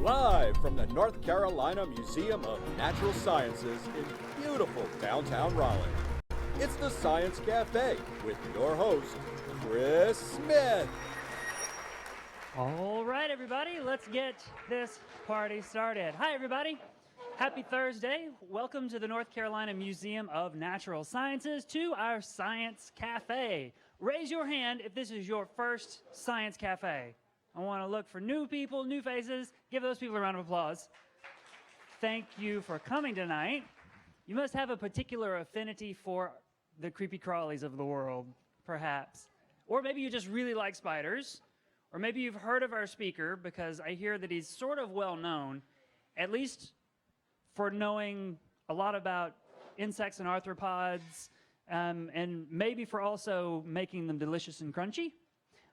Live from the North Carolina Museum of Natural Sciences in beautiful downtown Raleigh. It's the Science Cafe with your host, Chris Smith. All right, everybody, let's get this party started. Hi, everybody. Happy Thursday. Welcome to the North Carolina Museum of Natural Sciences, to our Science Cafe. Raise your hand if this is your first Science Cafe. I want to look for new people, new faces. Give those people a round of applause. Thank you for coming tonight. You must have a particular affinity for the creepy crawlies of the world, perhaps. Or maybe you just really like spiders. Or maybe you've heard of our speaker because I hear that he's sort of well known, at least for knowing a lot about insects and arthropods, and maybe for also making them delicious and crunchy.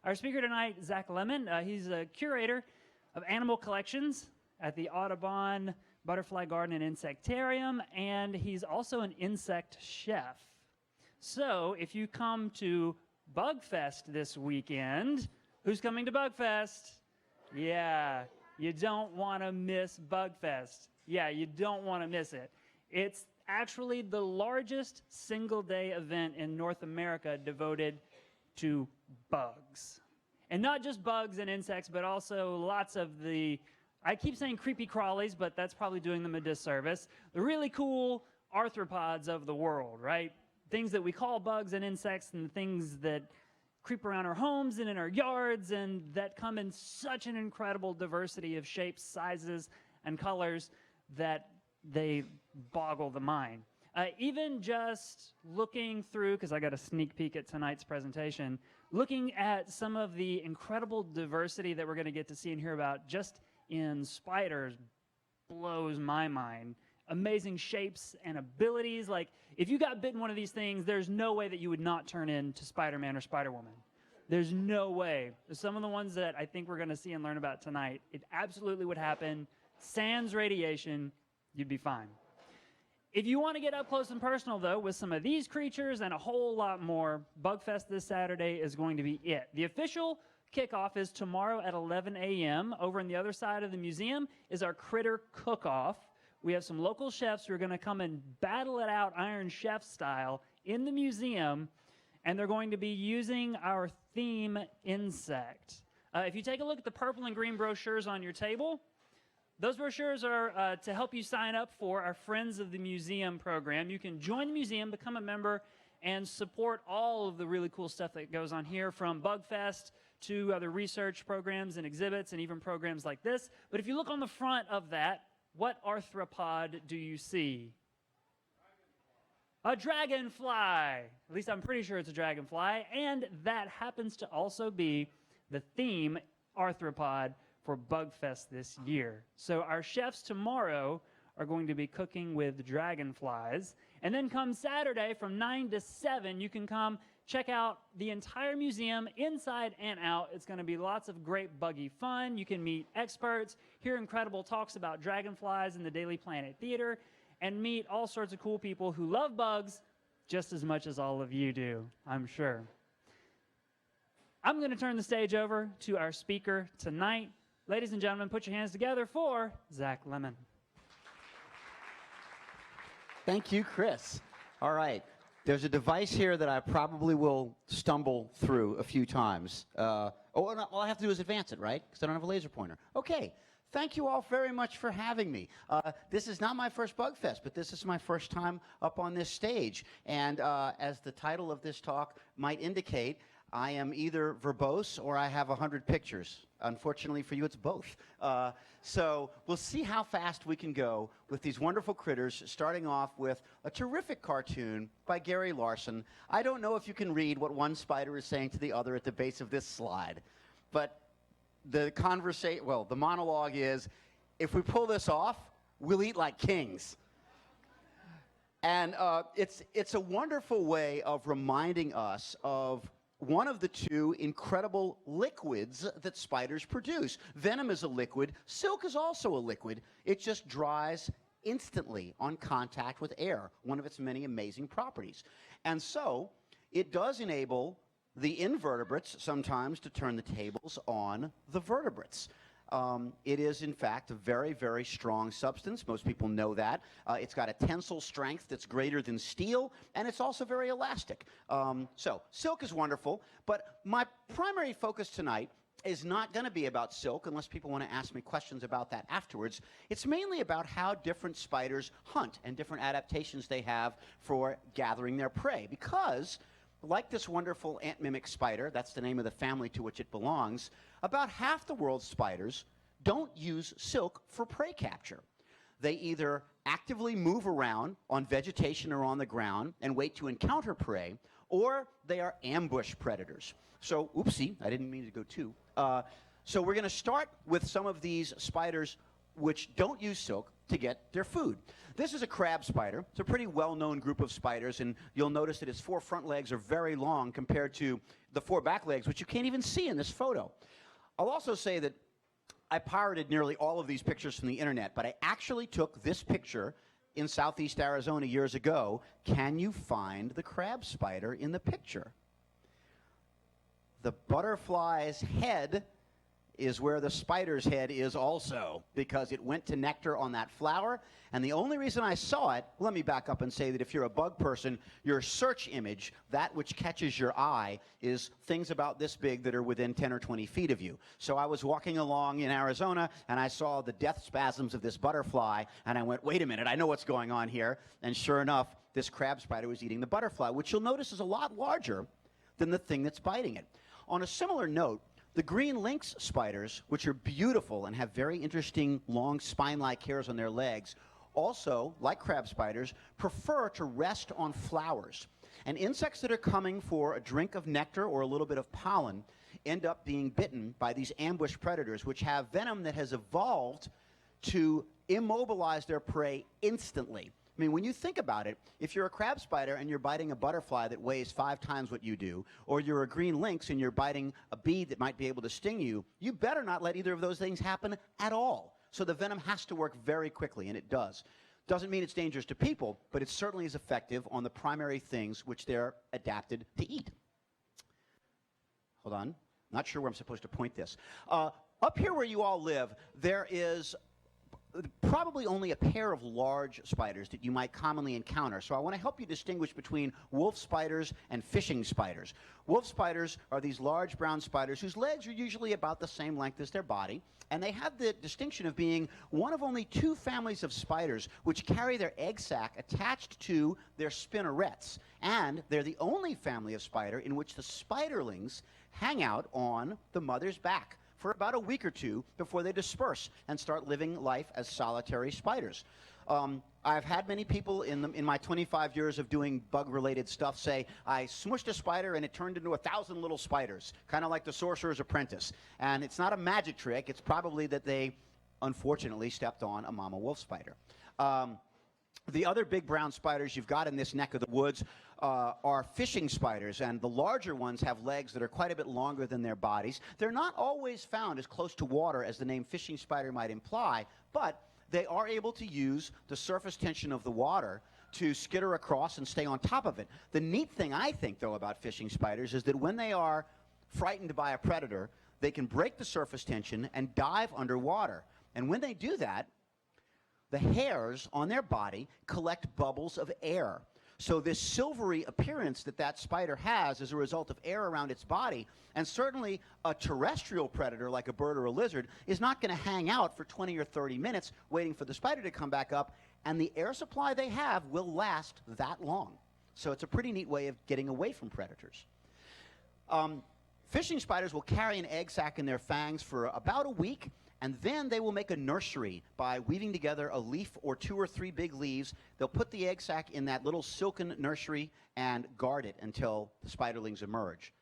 Our speaker tonight, Zack Lemann, he's a curator of animal collections at the Audubon Butterfly Garden and Insectarium, and he's also an insect chef. So if you come to Bugfest this weekend, who's coming to Bugfest? Yeah, you don't want to miss Bugfest. Yeah, you don't want to miss it. It's actually the largest single-day event in North America devoted to bugs. And not just bugs and insects, but also lots of the, I keep saying creepy crawlies, but that's probably doing them a disservice, the really cool arthropods of the world, right? Things that we call bugs and insects, and things that creep around our homes and in our yards, and that come in such an incredible diversity of shapes, sizes, and colors that they boggle the mind. Even just looking through, because I got a sneak peek at tonight's presentation, looking at some of the incredible diversity that we're going to get to see and hear about just in spiders blows my mind. Amazing shapes and abilities. Like, if you got bitten one of these things, there's no way that you would not turn into Spider-Man or Spider-Woman. There's no way. Some of the ones that I think we're going to see and learn about tonight, it absolutely would happen. Sans radiation, you'd be fine. If you want to get up close and personal, though, with some of these creatures and a whole lot more, Bugfest this Saturday is going to be it. The official kickoff is tomorrow at 11 a.m. Over on the other side of the museum is our Critter Cook-Off. We have some local chefs who are going to come and battle it out Iron Chef style in the museum, and they're going to be using our theme insect. If you take a look at the purple and green brochures on your table, those brochures are to help you sign up for our Friends of the Museum program. You can join the museum, become a member, and support all of the really cool stuff that goes on here, from Bugfest to other research programs and exhibits and even programs like this. But if you look on the front of that, what arthropod do you see? A dragonfly. At least I'm pretty sure it's a dragonfly. And that happens to also be the theme arthropod for Bugfest this year. So our chefs tomorrow are going to be cooking with dragonflies. And then come Saturday from 9 to 7, you can come check out the entire museum inside and out. It's going to be lots of great buggy fun. You can meet experts, hear incredible talks about dragonflies in the Daily Planet Theater, and meet all sorts of cool people who love bugs just as much as all of you do, I'm sure. I'm going to turn the stage over to our speaker tonight. Ladies and gentlemen, put your hands together for Zack Lemann. Thank you, Chris. All right. There's a device here that I probably will stumble through a few times. All I have to do is advance it, right? Because I don't have a laser pointer. Okay. Thank you all very much for having me. This is not my first Bugfest, but this is my first time up on this stage. And as the title of this talk might indicate, I am either verbose or I have 100 pictures. Unfortunately for you, it's both. So we'll see how fast we can go with these wonderful critters, starting off with a terrific cartoon by Gary Larson. I don't know if you can read what one spider is saying to the other at the base of this slide, but the monologue is, if we pull this off, we'll eat like kings. And it's a wonderful way of reminding us of one of the two incredible liquids that spiders produce. Venom is a liquid. Silk is also a liquid. It just dries instantly on contact with air, one of its many amazing properties. And so it does enable the invertebrates sometimes to turn the tables on the vertebrates. It is, in fact, a very, very strong substance. Most people know that. It's got a tensile strength that's greater than steel, and it's also very elastic. So silk is wonderful, but my primary focus tonight is not going to be about silk, unless people want to ask me questions about that afterwards. It's mainly about how different spiders hunt and different adaptations they have for gathering their prey. Because, like this wonderful ant mimic spider, that's the name of the family to which it belongs, about half the world's spiders don't use silk for prey capture. They either actively move around on vegetation or on the ground and wait to encounter prey, or they are ambush predators. So, oopsie, I didn't mean to go too. So we're going to start with some of these spiders which don't use silk to get their food. This is a crab spider. It's a pretty well-known group of spiders, and you'll notice that its 4 front legs are very long compared to the 4 back legs, which you can't even see in this photo. I'll also say that I pirated nearly all of these pictures from the internet, but I actually took this picture in southeast Arizona years ago. Can you find the crab spider in the picture? The butterfly's head is where the spider's head is also, because it went to nectar on that flower. And the only reason I saw it, let me back up and say that if you're a bug person, your search image, that which catches your eye, is things about this big that are within 10 or 20 feet of you. So I was walking along in Arizona, and I saw the death spasms of this butterfly, and I went, wait a minute, I know what's going on here. And sure enough, this crab spider was eating the butterfly, which you'll notice is a lot larger than the thing that's biting it. On a similar note, the green lynx spiders, which are beautiful and have very interesting long spine-like hairs on their legs, also, like crab spiders, prefer to rest on flowers. And insects that are coming for a drink of nectar or a little bit of pollen end up being bitten by these ambush predators, which have venom that has evolved to immobilize their prey instantly. I mean, when you think about it, if you're a crab spider and you're biting a butterfly that weighs 5 times what you do, or you're a green lynx and you're biting a bee that might be able to sting you, you better not let either of those things happen at all. So the venom has to work very quickly, and it does. Doesn't mean it's dangerous to people, but it certainly is effective on the primary things which they're adapted to eat. Hold on. Not sure where I'm supposed to point this. Up here where you all live, there is probably only a pair of large spiders that you might commonly encounter. So I want to help you distinguish between wolf spiders and fishing spiders. Wolf spiders are these large brown spiders whose legs are usually about the same length as their body, and they have the distinction of being one of only 2 families of spiders which carry their egg sac attached to their spinnerets. And they're the only family of spider in which the spiderlings hang out on the mother's back for about a week or 2 before they disperse and start living life as solitary spiders. I've had many people in my 25 years of doing bug-related stuff say, I smushed a spider and it turned into 1,000 little spiders, kind of like the Sorcerer's Apprentice. And it's not a magic trick. It's probably that they, unfortunately, stepped on a mama wolf spider. The other big brown spiders you've got in this neck of the woods are fishing spiders, and the larger ones have legs that are quite a bit longer than their bodies. They're not always found as close to water as the name fishing spider might imply, but they are able to use the surface tension of the water to skitter across and stay on top of it. The neat thing, I think, though, about fishing spiders is that when they are frightened by a predator, they can break the surface tension and dive underwater. And when they do that, the hairs on their body collect bubbles of air. So this silvery appearance that that spider has is a result of air around its body. And certainly a terrestrial predator like a bird or a lizard is not going to hang out for 20 or 30 minutes waiting for the spider to come back up. And the air supply they have will last that long. So it's a pretty neat way of getting away from predators. Fishing spiders will carry an egg sac in their fangs for about a week, and then they will make a nursery by weaving together a leaf or 2 or 3 big leaves. They'll put the egg sac in that little silken nursery and guard it until the spiderlings emerge.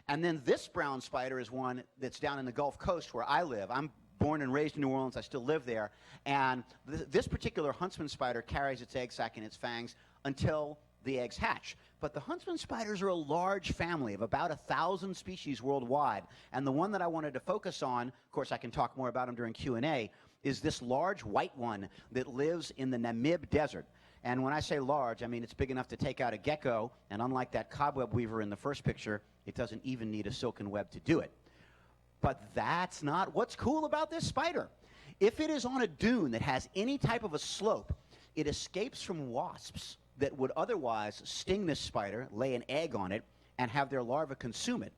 And then this brown spider is one that's down in the Gulf Coast where I live. I'm born and raised in New Orleans. I still live there. And this particular huntsman spider carries its egg sac in its fangs until the eggs hatch. But the huntsman spiders are a large family of about 1,000 species worldwide. And the one that I wanted to focus on, of course I can talk more about them during Q&A, is this large white one that lives in the Namib Desert. And when I say large, I mean it's big enough to take out a gecko, and unlike that cobweb weaver in the first picture, it doesn't even need a silken web to do it. But that's not what's cool about this spider. If it is on a dune that has any type of a slope, it escapes from wasps that would otherwise sting this spider, lay an egg on it, and have their larvae consume it.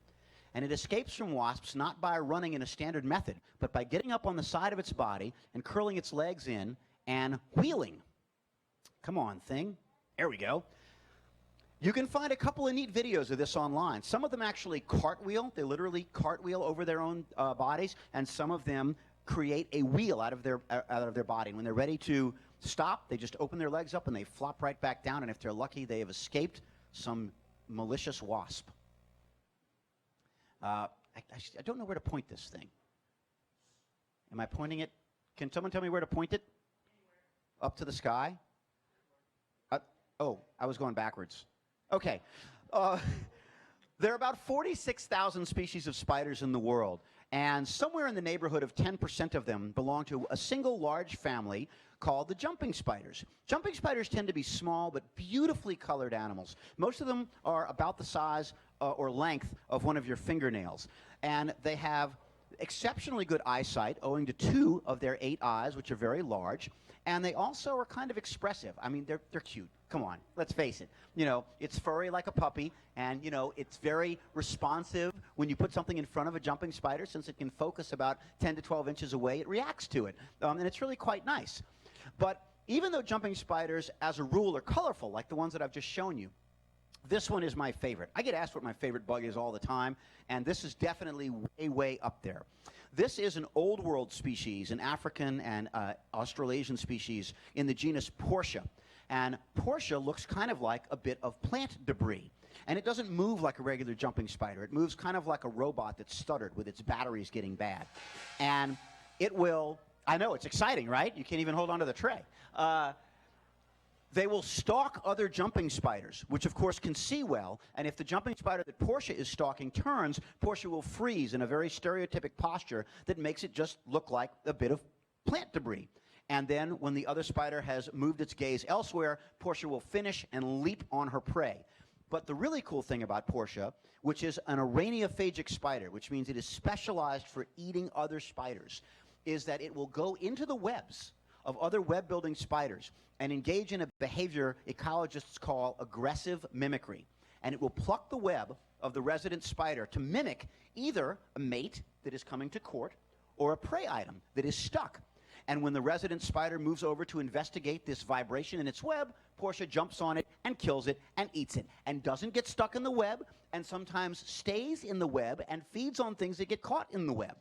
And it escapes from wasps not by running in a standard method, but by getting up on the side of its body and curling its legs in and wheeling. Come on, thing. There we go. You can find a couple of neat videos of this online. Some of them actually cartwheel. They literally cartwheel over their own bodies, and some of them create a wheel out of their body. And when they're ready to stop, they just open their legs up and they flop right back down, and if they're lucky, they have escaped some malicious wasp. I don't know where to point this thing. Am I pointing it? Can someone tell me where to point it? Anywhere. Up to the sky? Oh, I was going backwards. Okay. There are about 46,000 species of spiders in the world, and somewhere in the neighborhood of 10% of them belong to a single large family called the jumping spiders. Jumping spiders tend to be small but beautifully colored animals. Most of them are about the size or length of one of your fingernails, and they have exceptionally good eyesight owing to 2 of their 8 eyes, which are very large, and they also are kind of expressive. I mean, they're cute. Come on, let's face it. You know, it's furry like a puppy, and, you know, it's very responsive. When you put something in front of a jumping spider, since it can focus about 10 to 12 inches away, it reacts to it, and it's really quite nice. But even though jumping spiders, as a rule, are colorful, like the ones that I've just shown you, this one is my favorite. I get asked what my favorite bug is all the time, and this is definitely way, way up there. This is an old world species, an African and Australasian species in the genus Portia. And Portia looks kind of like a bit of plant debris. And it doesn't move like a regular jumping spider. It moves kind of like a robot that's stuttered with its batteries getting bad. And it will, I know, it's exciting, right? You can't even hold onto the tray. They will stalk other jumping spiders, which of course can see well, and if the jumping spider that Portia is stalking turns, Portia will freeze in a very stereotypic posture that makes it just look like a bit of plant debris. And then when the other spider has moved its gaze elsewhere, Portia will finish and leap on her prey. But the really cool thing about Portia, which is an araneophagic spider, which means it is specialized for eating other spiders, is that it will go into the webs of other web-building spiders and engage in a behavior ecologists call aggressive mimicry. And it will pluck the web of the resident spider to mimic either a mate that is coming to court or a prey item that is stuck. And when the resident spider moves over to investigate this vibration in its web, Portia jumps on it and kills it and eats it, and doesn't get stuck in the web, and sometimes stays in the web and feeds on things that get caught in the web.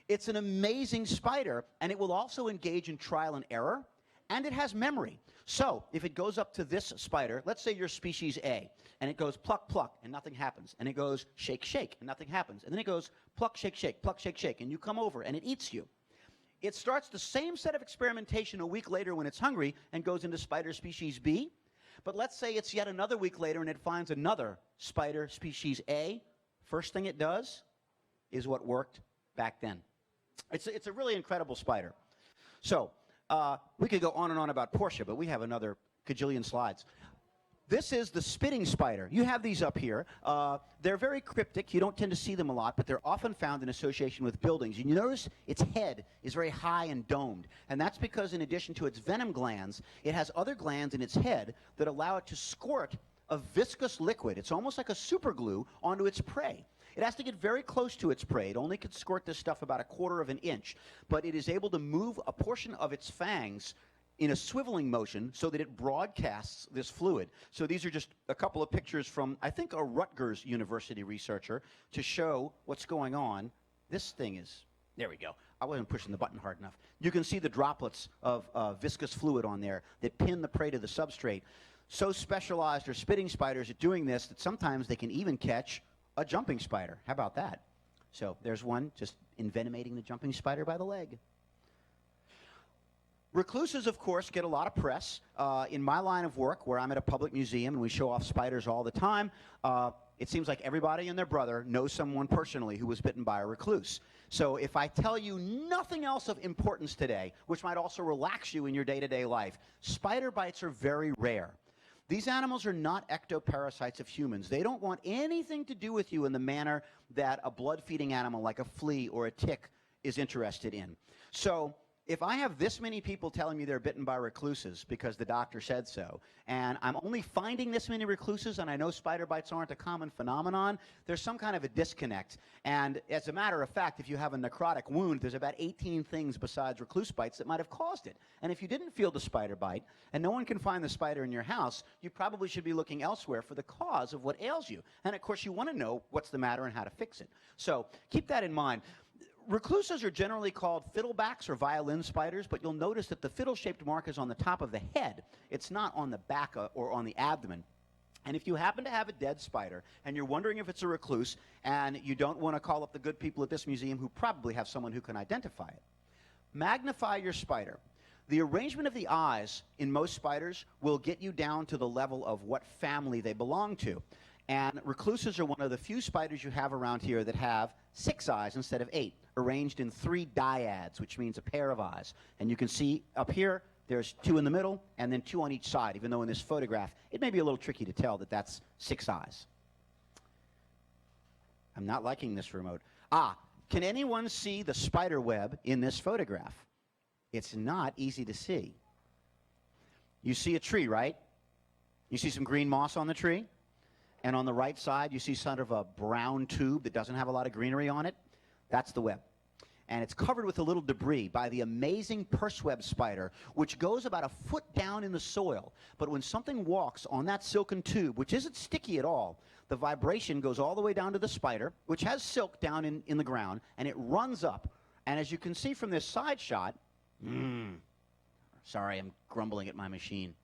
It's an amazing spider, and it will also engage in trial and error, and it has memory. So if it goes up to this spider, let's say you're species A, and it goes pluck, pluck, and nothing happens, and it goes shake, shake, and nothing happens, and then it goes pluck, shake, shake, and you come over, and it eats you. It starts the same set of experimentation a week later when it's hungry and goes into spider species B, but let's say it's yet another week later and it finds another spider species A. First thing it does is what worked back then. It's a really incredible spider. So we could go on and on about Portia, but we have another cajillion slides. This is the spitting spider. You have these up here. They're very cryptic. You don't tend to see them a lot, but they're often found in association with buildings. And you notice its head is very high and domed. And that's because in addition to its venom glands, it has other glands in its head that allow it to squirt a viscous liquid. It's almost like a super glue onto its prey. It has to get very close to its prey. It only can squirt this stuff about 1/4 of an inch. But it is able to move a portion of its fangs in a swiveling motion so that it broadcasts this fluid. So these are just a couple of pictures from, I think, a Rutgers University researcher to show what's going on. This thing is, there we go. I wasn't pushing the button hard enough. You can see the droplets of viscous fluid on there that pin the prey to the substrate. So specialized are spitting spiders at doing this that sometimes they can even catch a jumping spider. How about that? So there's one just envenomating the jumping spider by the leg. Recluses, of course, get a lot of press. In my line of work, where I'm at a public museum and we show off spiders all the time, it seems like everybody and their brother knows someone personally who was bitten by a recluse. So if I tell you nothing else of importance today, which might also relax you in your day-to-day life, spider bites are very rare. These animals are not ectoparasites of humans. They don't want anything to do with you in the manner that a blood-feeding animal like a flea or a tick is interested in. So if I have this many people telling me they're bitten by recluses because the doctor said so, and I'm only finding this many recluses, and I know spider bites aren't a common phenomenon, there's some kind of a disconnect. And as a matter of fact, if you have a necrotic wound, there's about 18 things besides recluse bites that might have caused it. And if you didn't feel the spider bite, and no one can find the spider in your house, you probably should be looking elsewhere for the cause of what ails you. And of course, you want to know what's the matter and how to fix it. So keep that in mind. Recluses are generally called fiddlebacks or violin spiders, but you'll notice that the fiddle-shaped mark is on the top of the head. It's not on the back or on the abdomen. And if you happen to have a dead spider and you're wondering if it's a recluse and you don't want to call up the good people at this museum who probably have someone who can identify it, magnify your spider. The arrangement of the eyes in most spiders will get you down to the level of what family they belong to. And recluses are one of the few spiders you have around here that have 6 eyes instead of 8, arranged in 3 dyads, which means a pair of eyes. And you can see up here, there's 2 in the middle and then 2 on each side, even though in this photograph, it may be a little tricky to tell that that's 6 eyes. I'm not liking this remote. Can anyone see the spider web in this photograph? It's not easy to see. You see a tree, right? You see some green moss on the tree? And on the right side, you see sort of a brown tube that doesn't have a lot of greenery on it. That's the web. And it's covered with a little debris by the amazing purseweb spider, which goes about a foot down in the soil. But when something walks on that silken tube, which isn't sticky at all, the vibration goes all the way down to the spider, which has silk down in the ground, and it runs up. And as you can see from this side shot, sorry, I'm grumbling at my machine.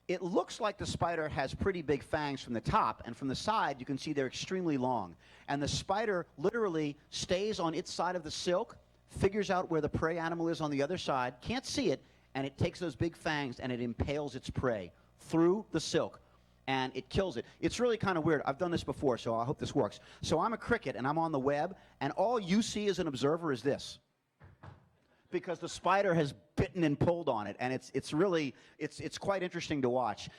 It looks like the spider has pretty big fangs from the top, and from the side you can see they're extremely long. And the spider literally stays on its side of the silk, figures out where the prey animal is on the other side, can't see it, and it takes those big fangs and it impales its prey through the silk, and it kills it. It's really kind of weird. I've done this before, so I hope this works. So I'm a cricket, and I'm on the web, and all you see as an observer is this, because the spider has bitten and pulled on it, and it's quite interesting to watch.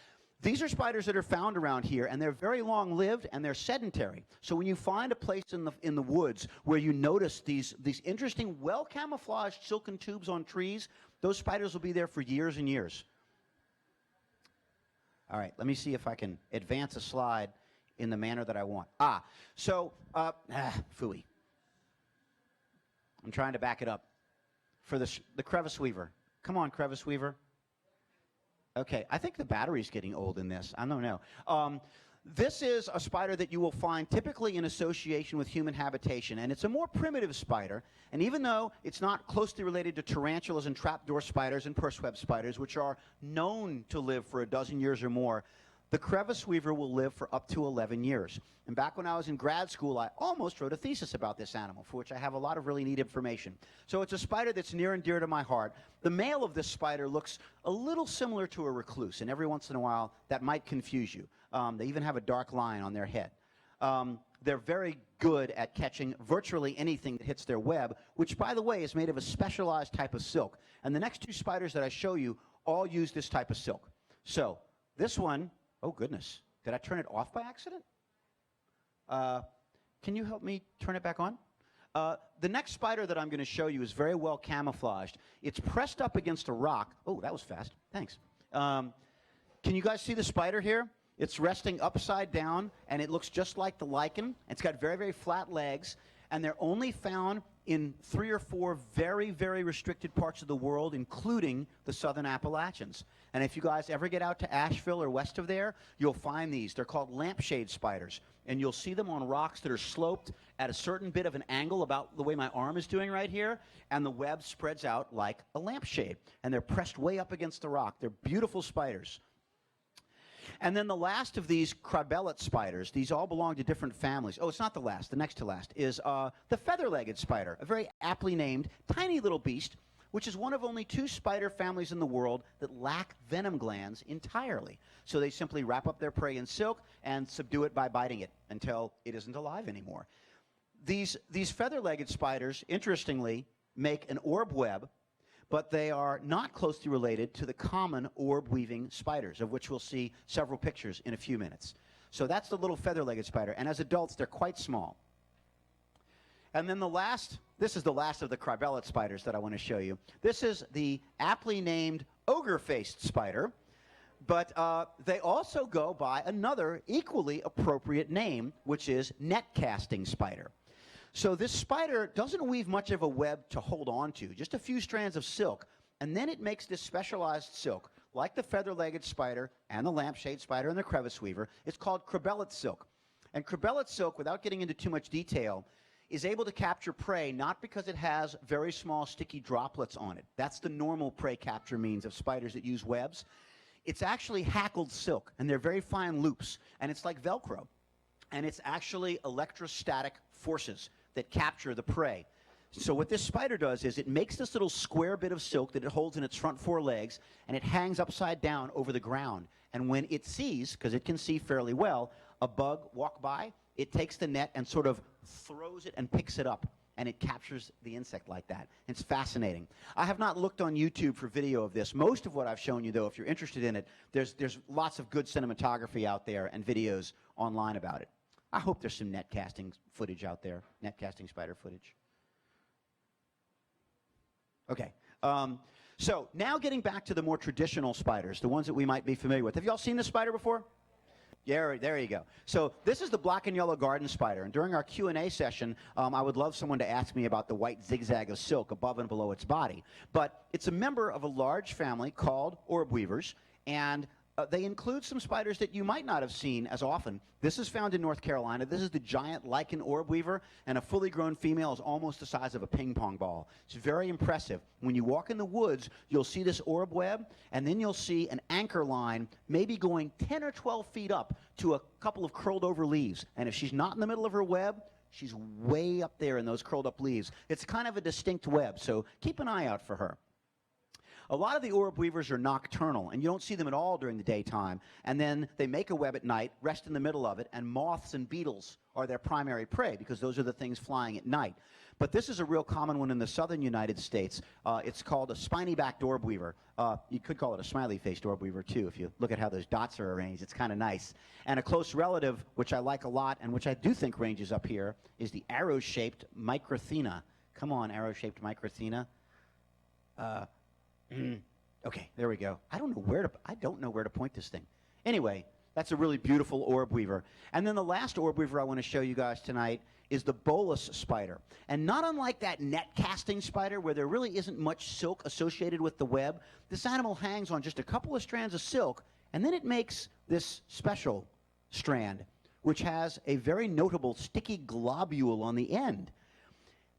These are spiders that are found around here, and they're very long-lived, and they're sedentary. So when you find a place in the woods where you notice these interesting, well-camouflaged silken tubes on trees, those spiders will be there for years and years. All right, let me see if I can advance a slide in the manner that I want. Phooey. I'm trying to back it up. For the crevice weaver. Come on, crevice weaver. Okay, I think the battery's getting old in this. I don't know. This is a spider that you will find typically in association with human habitation, and it's a more primitive spider. And even though it's not closely related to tarantulas and trapdoor spiders and purseweb spiders, which are known to live for 12 years or more, the crevice weaver will live for up to 11 years. And back when I was in grad school, I almost wrote a thesis about this animal, for which I have a lot of really neat information. So it's a spider that's near and dear to my heart. The male of this spider looks a little similar to a recluse, and every once in a while, that might confuse you. They even have a dark line on their head. They're very good at catching virtually anything that hits their web, which, by the way, is made of a specialized type of silk. And the next 2 spiders that I show you all use this type of silk. So this one, oh goodness, did I turn it off by accident? Can you help me turn it back on? The next spider that I'm going to show you is very well camouflaged. It's pressed up against a rock. Oh, that was fast. Thanks. Can you guys see the spider here? It's resting upside down, and it looks just like the lichen. It's got very, very flat legs, and they're only found in 3 or 4 very, very restricted parts of the world, including the southern Appalachians. And if you guys ever get out to Asheville or west of there, you'll find these. They're called lampshade spiders, and you'll see them on rocks that are sloped at a certain bit of an angle, about the way my arm is doing right here, and the web spreads out like a lampshade, and they're pressed way up against the rock. They're beautiful spiders. And then the last of these crabellate spiders, these all belong to different families. Oh, it's not the last. The next to last is the feather-legged spider, a very aptly named tiny little beast, which is one of only 2 spider families in the world that lack venom glands entirely. So they simply wrap up their prey in silk and subdue it by biting it until it isn't alive anymore. These feather-legged spiders, interestingly, make an orb web, but they are not closely related to the common orb-weaving spiders, of which we'll see several pictures in a few minutes. So that's the little feather-legged spider, and as adults, they're quite small. And then this is the last of the cribellate spiders that I want to show you. This is the aptly named ogre-faced spider, but they also go by another equally appropriate name, which is net-casting spider. So this spider doesn't weave much of a web to hold on to, just a few strands of silk, and then it makes this specialized silk, like the feather-legged spider and the lampshade spider and the crevice weaver. It's called cribellate silk. And cribellate silk, without getting into too much detail, is able to capture prey not because it has very small sticky droplets on it. That's the normal prey capture means of spiders that use webs. It's actually hackled silk, and they're very fine loops, and it's like Velcro. And it's actually electrostatic forces that capture the prey. So what this spider does is it makes this little square bit of silk that it holds in its front four legs, and it hangs upside down over the ground. And when it sees, because it can see fairly well, a bug walk by, it takes the net and sort of throws it and picks it up, and it captures the insect like that. It's fascinating. I have not looked on YouTube for video of this. Most of what I've shown you, though, if you're interested in it, there's lots of good cinematography out there and videos online about it. I hope there's some net casting footage out there, net casting spider footage. Okay. So now getting back to the more traditional spiders, the ones that we might be familiar with. Have you all seen this spider before? Yeah, there you go. So this is the black and yellow garden spider, and during our Q&A session, I would love someone to ask me about the white zigzag of silk above and below its body. But it's a member of a large family called orb weavers, and they include some spiders that you might not have seen as often. This is found in North Carolina. This is the giant lichen orb weaver, and a fully grown female is almost the size of a ping pong ball. It's very impressive. When you walk in the woods, you'll see this orb web, and then you'll see an anchor line maybe going 10 or 12 feet up to a couple of curled over leaves. And if she's not in the middle of her web, she's way up there in those curled up leaves. It's kind of a distinct web, so keep an eye out for her. A lot of the orb weavers are nocturnal, and you don't see them at all during the daytime. And then they make a web at night, rest in the middle of it, and moths and beetles are their primary prey because those are the things flying at night. But this is a real common one in the southern United States. It's called a spiny-backed orb weaver. You could call it a smiley-faced orb weaver, too, if you look at how those dots are arranged. It's kind of nice. And a close relative, which I like a lot, and which I do think ranges up here, is the arrow-shaped microthena. Come on, arrow-shaped microthena. Okay, there we go. I don't know where to point this thing. Anyway, that's a really beautiful orb weaver. And then the last orb weaver I want to show you guys tonight is the bolus spider. And not unlike that net casting spider where there really isn't much silk associated with the web, this animal hangs on just a couple of strands of silk, and then it makes this special strand, which has a very notable sticky globule on the end.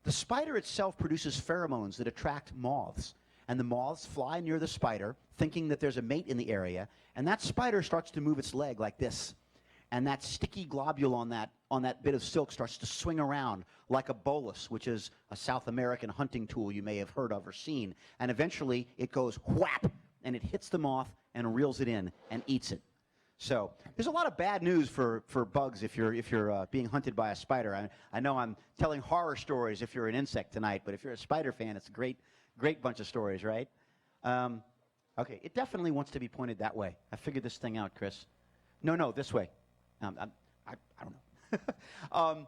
The spider itself produces pheromones that attract moths. And the moths fly near the spider, thinking that there's a mate in the area, and that spider starts to move its leg like this. And that sticky globule on that bit of silk starts to swing around like a bolus, which is a South American hunting tool you may have heard of or seen. And eventually it goes whap, and it hits the moth and reels it in and eats it. So there's a lot of bad news for bugs if you're being hunted by a spider. I know I'm telling horror stories if you're an insect tonight, but if you're a spider fan, it's a great bunch of stories, right? Okay, it definitely wants to be pointed that way. I figured this thing out, Chris. No, this way. I don't know.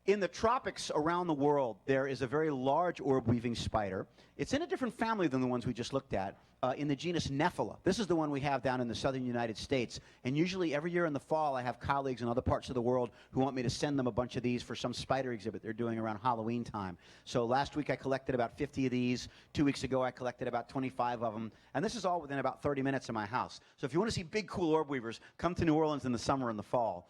In the tropics around the world, there is a very large orb-weaving spider. It's in a different family than the ones we just looked at, in the genus Nephila. This is the one we have down in the southern United States. And usually every year in the fall, I have colleagues in other parts of the world who want me to send them a bunch of these for some spider exhibit they're doing around Halloween time. So last week I collected about 50 of these. 2 weeks ago I collected about 25 of them. And this is all within about 30 minutes of my house. So if you want to see big, cool orb weavers, come to New Orleans in the summer and the fall.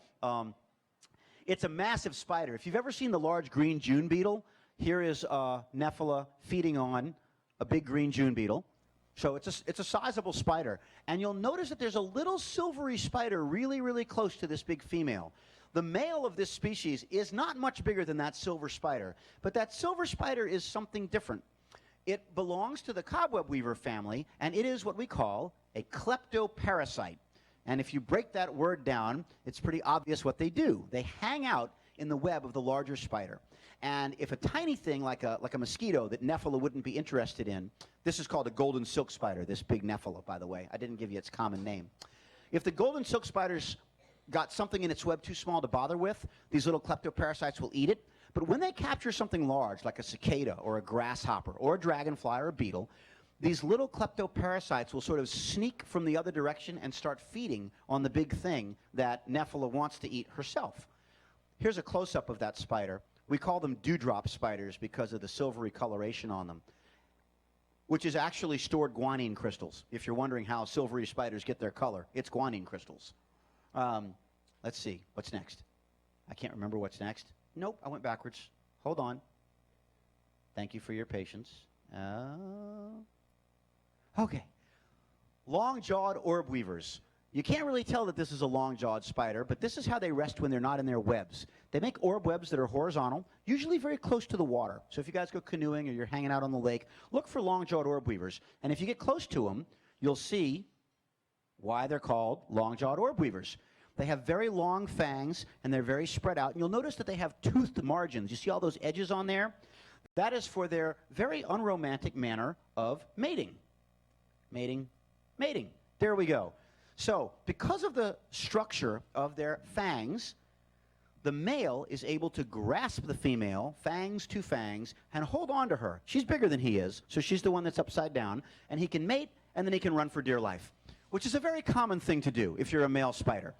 It's a massive spider. If you've ever seen the large green June beetle, here is Nephila feeding on a big green June beetle. So it's a sizable spider. And you'll notice that there's a little silvery spider really, really close to this big female. The male of this species is not much bigger than that silver spider, but that silver spider is something different. It belongs to the cobweb weaver family, and it is what we call a kleptoparasite. And if you break that word down, it's pretty obvious what they do. They hang out in the web of the larger spider. And if a tiny thing like a mosquito that Nephilim wouldn't be interested in, this is called a golden silk spider, this big Nephilim, by the way. I didn't give you its common name. If the golden silk spider's got something in its web too small to bother with, these little kleptoparasites will eat it. But when they capture something large, like a cicada or a grasshopper or a dragonfly or a beetle, these little kleptoparasites will sort of sneak from the other direction and start feeding on the big thing that Nephilim wants to eat herself. Here's a close-up of that spider. We call them dewdrop spiders because of the silvery coloration on them, which is actually stored guanine crystals. If you're wondering how silvery spiders get their color, it's guanine crystals. Let's see. What's next? I can't remember what's next. Nope, I went backwards. Hold on. Thank you for your patience. Okay. Long-jawed orb weavers. You can't really tell that this is a long-jawed spider, but this is how they rest when they're not in their webs. They make orb webs that are horizontal, usually very close to the water. So if you guys go canoeing or you're hanging out on the lake, look for long-jawed orb weavers. And if you get close to them, you'll see why they're called long-jawed orb weavers. They have very long fangs, and they're very spread out. And you'll notice that they have toothed margins. You see all those edges on there? That is for their very unromantic manner of mating. Mating, mating. There we go. So, because of the structure of their fangs, the male is able to grasp the female, fangs to fangs, and hold on to her. She's bigger than he is, so she's the one that's upside down, and he can mate, and then he can run for dear life, which is a very common thing to do if you're a male spider.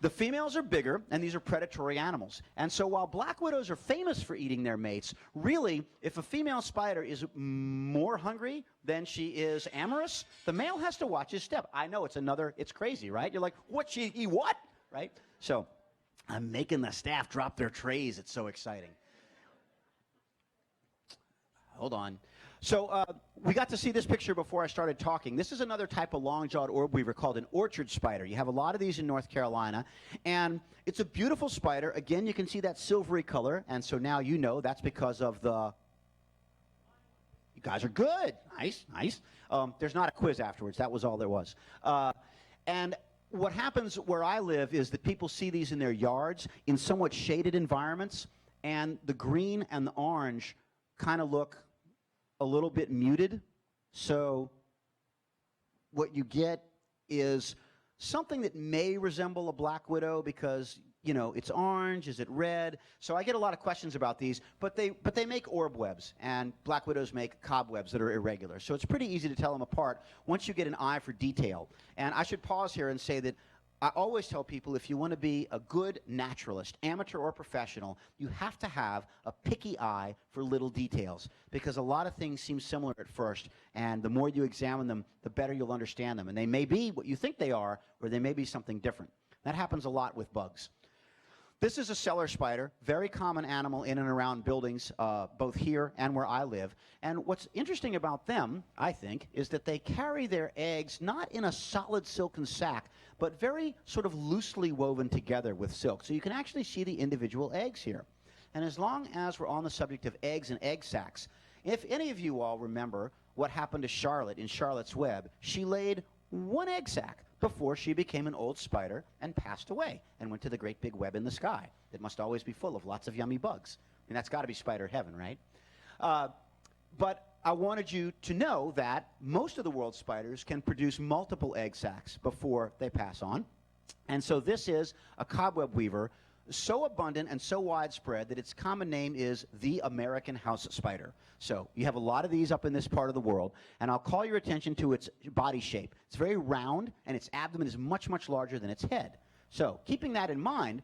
The females are bigger, and these are predatory animals. And so while black widows are famous for eating their mates, really, if a female spider is more hungry than she is amorous, the male has to watch his step. I know, it's crazy, right? You're like, what, she eat what? Right? So I'm making the staff drop their trays. It's so exciting. Hold on. So we got to see this picture before I started talking. This is another type of long-jawed orb weaver called an orchard spider. You have a lot of these in North Carolina, and it's a beautiful spider. Again, you can see that silvery color, and so now you know that's because of the... You guys are good. Nice, nice. There's not a quiz afterwards. That was all there was. And what happens where I live is that people see these in their yards in somewhat shaded environments, and the green and the orange kind of look a little bit muted. So what you get is something that may resemble a black widow because, you know, it's orange, is it red? So I get a lot of questions about these, but they make orb webs, and black widows make cobwebs that are irregular. So it's pretty easy to tell them apart once you get an eye for detail. And I should pause here and say that I always tell people if you want to be a good naturalist, amateur or professional, you have to have a picky eye for little details because a lot of things seem similar at first, and the more you examine them, the better you'll understand them. And they may be what you think they are, or they may be something different. That happens a lot with bugs. This is a cellar spider, very common animal in and around buildings, both here and where I live. And what's interesting about them, I think, is that they carry their eggs not in a solid silken sac, but very sort of loosely woven together with silk. So you can actually see the individual eggs here. And as long as we're on the subject of eggs and egg sacs, if any of you all remember what happened to Charlotte in Charlotte's Web, she laid one egg sac before she became an old spider and passed away and went to the great big web in the sky that must always be full of lots of yummy bugs. And that's got to be spider heaven, right? But I wanted you to know that most of the world's spiders can produce multiple egg sacs before they pass on. And so this is a cobweb weaver so abundant and so widespread that its common name is the American house spider. So you have a lot of these up in this part of the world, and I'll call your attention to its body shape. It's very round, and its abdomen is much, much larger than its head. So keeping that in mind,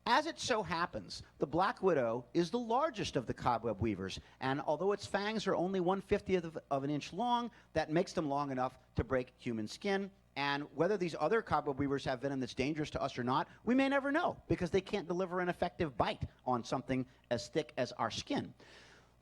as it so happens, the black widow is the largest of the cobweb weavers, and although its fangs are only 1/50th of an inch long, that makes them long enough to break human skin. And whether these other cobweb weavers have venom that's dangerous to us or not, we may never know because they can't deliver an effective bite on something as thick as our skin.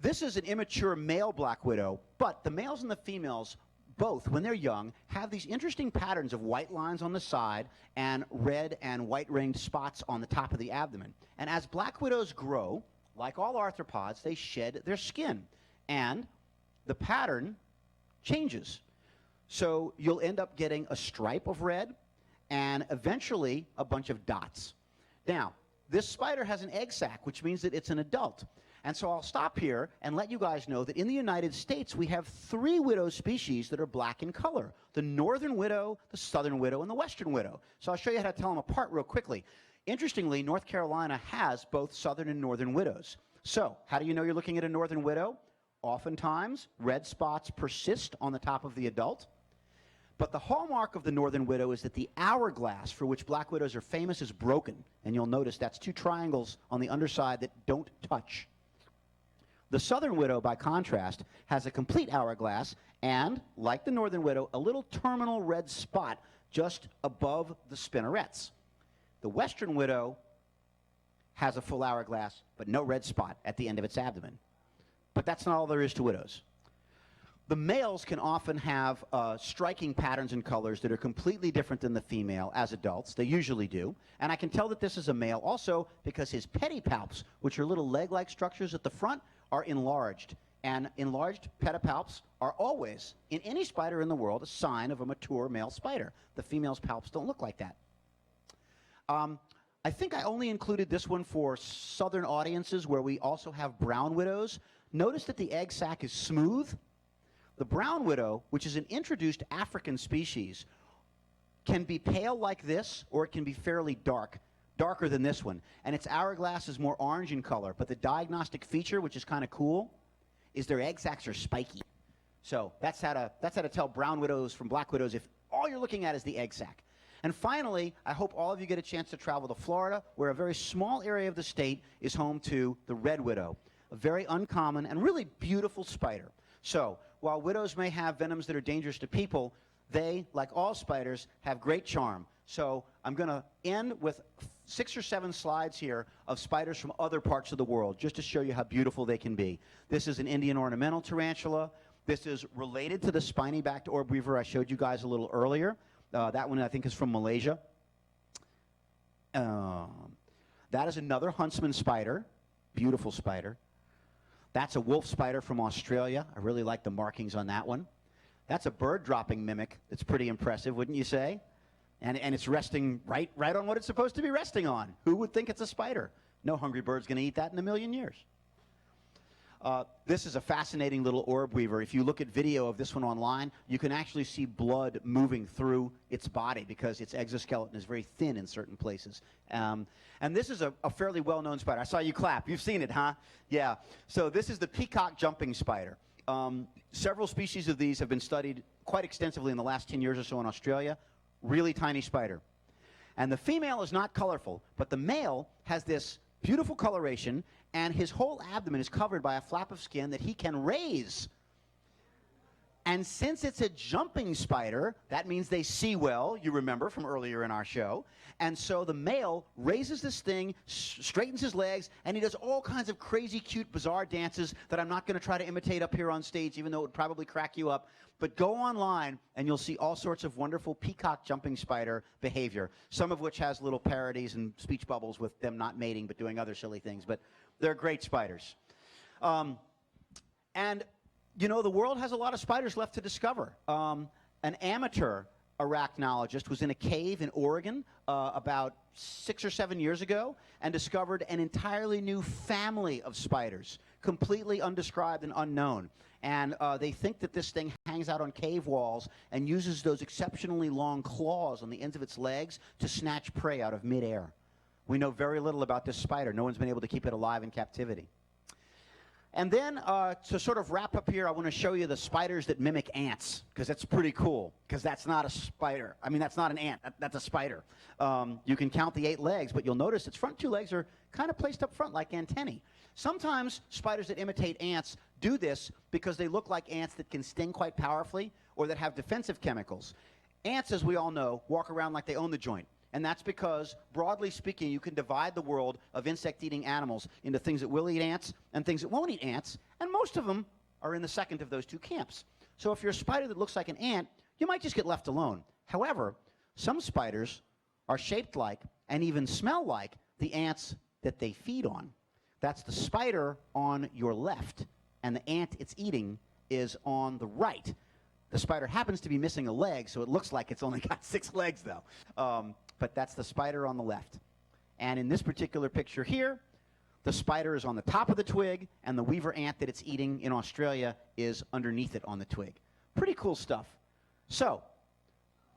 This is an immature male black widow, but the males and the females, both, when they're young, have these interesting patterns of white lines on the side and red and white-ringed spots on the top of the abdomen. And as black widows grow, like all arthropods, they shed their skin, and the pattern changes. So you'll end up getting a stripe of red and eventually a bunch of dots. Now, this spider has an egg sac, which means that it's an adult. And so I'll stop here and let you guys know that in the United States, we have 3 widow species that are black in color: the northern widow, the southern widow, and the western widow. So I'll show you how to tell them apart real quickly. Interestingly, North Carolina has both southern and northern widows. So how do you know you're looking at a northern widow? Oftentimes, red spots persist on the top of the adult. But the hallmark of the northern widow is that the hourglass, for which black widows are famous, is broken. And you'll notice that's 2 triangles on the underside that don't touch. The southern widow, by contrast, has a complete hourglass and, like the northern widow, a little terminal red spot just above the spinnerets. The western widow has a full hourglass, but no red spot at the end of its abdomen. But that's not all there is to widows. The males can often have striking patterns and colors that are completely different than the female as adults. They usually do. And I can tell that this is a male also because his pedipalps, which are little leg-like structures at the front, are enlarged. And enlarged pedipalps are always, in any spider in the world, a sign of a mature male spider. The female's palps don't look like that. I think I only included this one for southern audiences where we also have brown widows. Notice that the egg sac is smooth. The brown widow, which is an introduced African species, can be pale like this, or it can be fairly dark, darker than this one. And its hourglass is more orange in color. But the diagnostic feature, which is kind of cool, is their egg sacs are spiky. So that's how to tell brown widows from black widows if all you're looking at is the egg sac. And finally, I hope all of you get a chance to travel to Florida, where a very small area of the state is home to the red widow, a very uncommon and really beautiful spider. So while widows may have venoms that are dangerous to people, they, like all spiders, have great charm. So I'm going to end with 6 or 7 slides here of spiders from other parts of the world, just to show you how beautiful they can be. This is an Indian ornamental tarantula. This is related to the spiny-backed orb weaver I showed you guys a little earlier. That one, I think, is from Malaysia. That is another huntsman spider, beautiful spider. That's a wolf spider from Australia. I really like the markings on that one. That's a bird-dropping mimic. It's pretty impressive, wouldn't you say? And it's resting right on what it's supposed to be resting on. Who would think it's a spider? No hungry bird's going to eat that in a million years. This is a fascinating little orb weaver. If you look at video of this one online, you can actually see blood moving through its body because its exoskeleton is very thin in certain places. And this is a fairly well-known spider. I saw you clap. You've seen it, huh? Yeah. So this is the peacock jumping spider. Several species of these have been studied quite extensively in the last 10 years or so in Australia. Really tiny spider. And the female is not colorful, but the male has this beautiful coloration, and his whole abdomen is covered by a flap of skin that he can raise. And since it's a jumping spider, that means they see well, you remember from earlier in our show. And so the male raises this thing, straightens his legs, and he does all kinds of crazy, cute, bizarre dances that I'm not going to try to imitate up here on stage, even though it would probably crack you up. But go online, and you'll see all sorts of wonderful peacock jumping spider behavior, some of which has little parodies and speech bubbles with them not mating but doing other silly things. But they're great spiders. And you know, the world has a lot of spiders left to discover. An amateur arachnologist was in a cave in Oregon about 6 or 7 years ago and discovered an entirely new family of spiders, completely undescribed and unknown. And they think that this thing hangs out on cave walls and uses those exceptionally long claws on the ends of its legs to snatch prey out of midair. We know very little about this spider. No one's been able to keep it alive in captivity. And then, to sort of wrap up here, I want to show you the spiders that mimic ants, because that's pretty cool, because that's not a spider. I mean, that's not an ant. That's a spider. You can count the 8 legs, but you'll notice its front 2 legs are kind of placed up front like antennae. Sometimes spiders that imitate ants do this because they look like ants that can sting quite powerfully or that have defensive chemicals. Ants, as we all know, walk around like they own the joint. And that's because, broadly speaking, you can divide the world of insect-eating animals into things that will eat ants and things that won't eat ants, and most of them are in the second of those 2 camps. So if you're a spider that looks like an ant, you might just get left alone. However, some spiders are shaped like and even smell like the ants that they feed on. That's the spider on your left, and the ant it's eating is on the right. The spider happens to be missing a leg, so it looks like it's only got 6 legs, though. But that's the spider on the left. And in this particular picture here, The spider is on the top of the twig, and the weaver ant that it's eating in Australia is underneath it on the twig. Pretty cool stuff. So,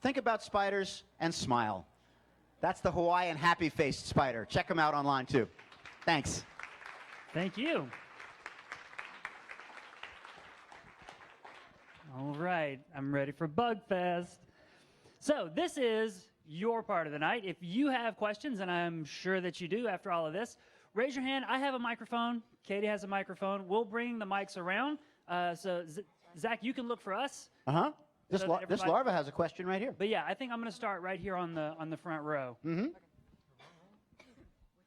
think about spiders and smile. That's the Hawaiian happy-faced spider. Check them out online, too. Thanks. Thank you. All right, I'm ready for Bug Fest. So this is your part of the night. If you have questions, and I'm sure that you do after all of this, raise your hand. I have a microphone. Katie has a microphone. We'll bring the mics around. Zach, you can look for us. Uh-huh. This This larva has a question right here. But yeah, I think I'm going to start right here on the front row. Mm-hmm. What's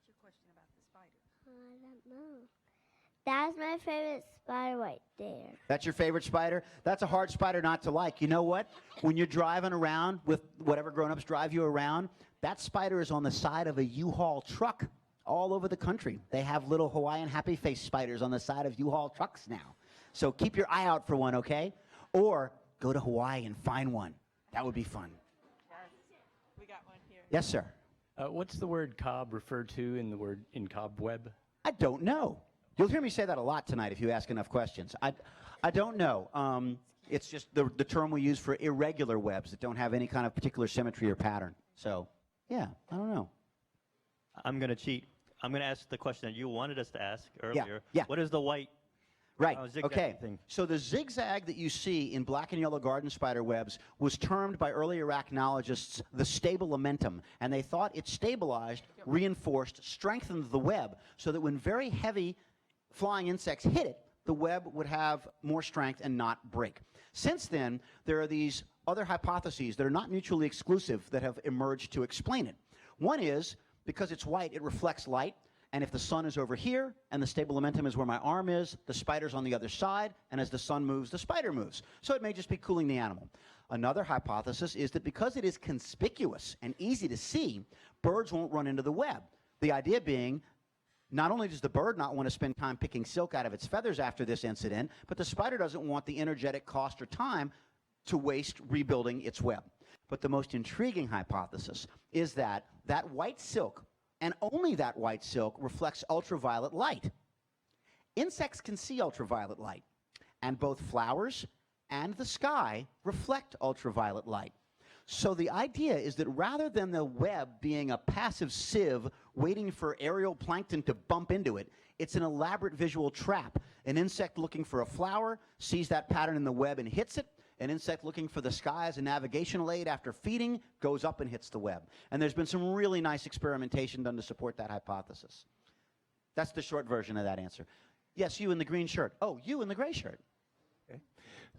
your question about the spider? I don't know. That's my favorite spider right there. That's your favorite spider? That's a hard spider not to like. You know what? When you're driving around with whatever grown-ups drive you around, that spider is on the side of a U-Haul truck all over the country. They have little Hawaiian happy face spiders on the side of U-Haul trucks now. So keep your eye out for one, okay? Or go to Hawaii and find one. That would be fun. Yes. We got one here. Yes, sir. What's the word cob referred to in cobweb? I don't know. You'll hear me say that a lot tonight if you ask enough questions. I don't know. It's just the term we use for irregular webs that don't have any kind of particular symmetry or pattern. So, yeah, I don't know. I'm going to cheat. I'm going to ask the question that you wanted us to ask earlier. Yeah. What is the white Right, zigzag okay. thing? So the zigzag that you see in black and yellow garden spider webs was termed by early arachnologists the stabilimentum, and they thought it stabilized, reinforced, strengthened the web so that when very heavy flying insects hit it, the web would have more strength and not break. Since then, there are these other hypotheses that are not mutually exclusive that have emerged to explain it. One is, because it's white, it reflects light, and if the sun is over here and the stabilimentum is where my arm is, the spider's on the other side, and as the sun moves, the spider moves. So it may just be cooling the animal. Another hypothesis is that because it is conspicuous and easy to see, birds won't run into the web. The idea being, not only does the bird not want to spend time picking silk out of its feathers after this incident, but the spider doesn't want the energetic cost or time to waste rebuilding its web. But the most intriguing hypothesis is that that white silk, and only that white silk, reflects ultraviolet light. Insects can see ultraviolet light, and both flowers and the sky reflect ultraviolet light. So the idea is that rather than the web being a passive sieve waiting for aerial plankton to bump into it, it's an elaborate visual trap. An insect looking for a flower sees that pattern in the web and hits it. An insect looking for the sky as a navigational aid after feeding goes up and hits the web. And there's been some really nice experimentation done to support that hypothesis. That's the short version of that answer. Yes, you in the green shirt. Oh, you in the gray shirt. Okay.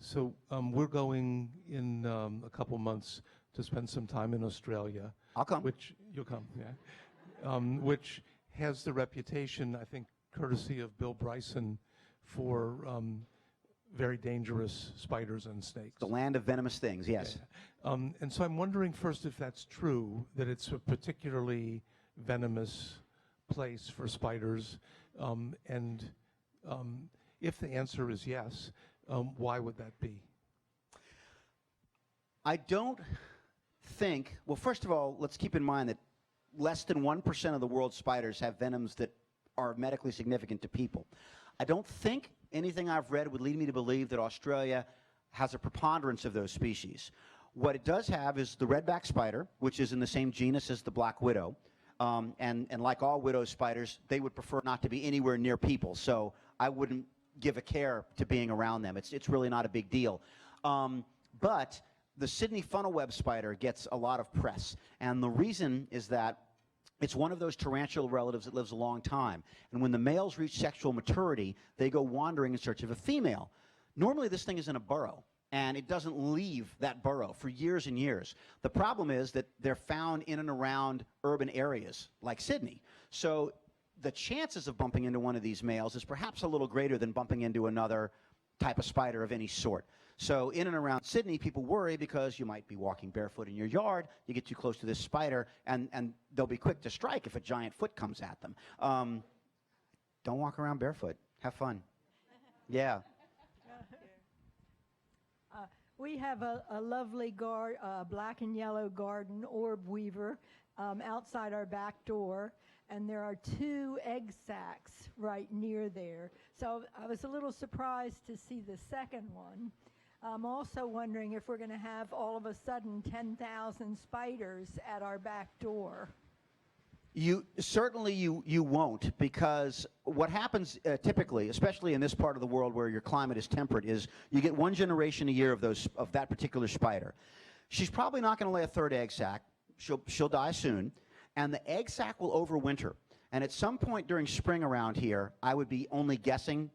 So we're going in a couple months to spend some time in Australia. I'll come. Which you'll come, yeah. Which has the reputation, I think, courtesy of Bill Bryson, for very dangerous spiders and snakes. The land of venomous things, yes. Yeah. And so I'm wondering first if that's true, that it's a particularly venomous place for spiders, and if the answer is yes, why would that be? I don't think, well, first of all, let's keep in mind that less than 1% of the world's spiders have venoms that are medically significant to people. I don't think anything I've read would lead me to believe that Australia has a preponderance of those species. What it does have is the redback spider, which is in the same genus as the black widow. And like all widow spiders, they would prefer not to be anywhere near people. So I wouldn't give a care to being around them. It's really not a big deal. But the Sydney funnel-web spider gets a lot of press. And the reason is that it's one of those tarantula relatives that lives a long time. And when the males reach sexual maturity, they go wandering in search of a female. Normally, this thing is in a burrow, and it doesn't leave that burrow for years and years. The problem is that they're found in and around urban areas, like Sydney. So the chances of bumping into one of these males is perhaps a little greater than bumping into another type of spider of any sort. So in and around Sydney, people worry because you might be walking barefoot in your yard, you get too close to this spider, and they'll be quick to strike if a giant foot comes at them. Don't walk around barefoot. Have fun. Yeah. We have a lovely black and yellow garden orb weaver outside our back door, and there are 2 egg sacs right near there. So I was a little surprised to see the second one. I'm also wondering if we're going to have all of a sudden 10,000 spiders at our back door. You won't, because what happens typically, especially in this part of the world where your climate is temperate, is you get 1 generation a year of that particular spider. She's probably not going to lay a 3rd egg sac. She'll die soon, and the egg sac will overwinter. And at some point during spring around here, I would be only guessing,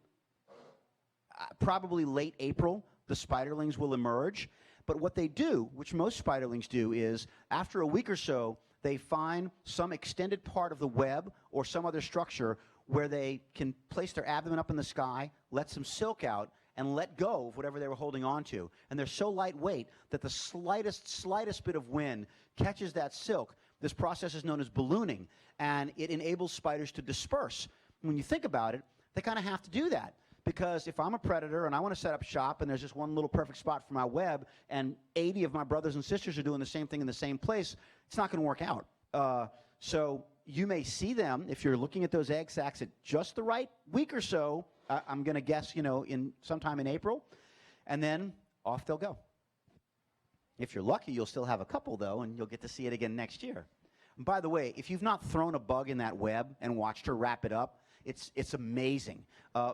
probably late April, the spiderlings will emerge. But what they do, which most spiderlings do, is after a week or so, they find some extended part of the web or some other structure where they can place their abdomen up in the sky, let some silk out, and let go of whatever they were holding on to. And they're so lightweight that the slightest bit of wind catches that silk. This process is known as ballooning, and it enables spiders to disperse. When you think about it, they kind of have to do that. Because if I'm a predator and I want to set up shop and there's just one little perfect spot for my web and 80 of my brothers and sisters are doing the same thing in the same place, it's not going to work out. So you may see them, if you're looking at those egg sacs, at just the right week or so, I'm going to guess, in sometime in April, and then off they'll go. If you're lucky, you'll still have a couple, though, and you'll get to see it again next year. And by the way, if you've not thrown a bug in that web and watched her wrap it up, it's amazing.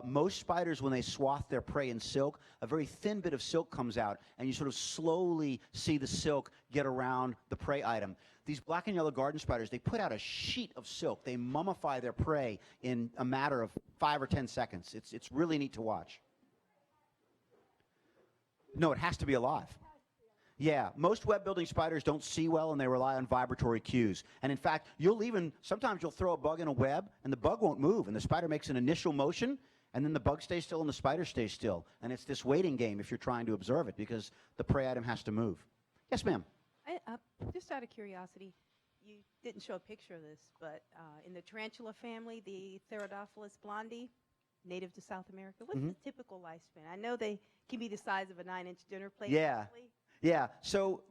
Most spiders, when they swath their prey in silk, a very thin bit of silk comes out, and you sort of slowly see the silk get around the prey item. These black and yellow garden spiders, they put out a sheet of silk. They mummify their prey in a matter of 5 or 10 seconds. It's really neat to watch. No, it has to be alive. Yeah, most web-building spiders don't see well, and they rely on vibratory cues. And in fact, sometimes you'll throw a bug in a web, and the bug won't move, and the spider makes an initial motion, and then the bug stays still and the spider stays still. And it's this waiting game if you're trying to observe it, because the prey item has to move. Yes, ma'am? Just out of curiosity, you didn't show a picture of this, but in the tarantula family, the Therodophilus blondie, native to South America, what's the typical lifespan? I know they can be the size of a 9-inch dinner plate. Yeah. Roughly. Yeah, so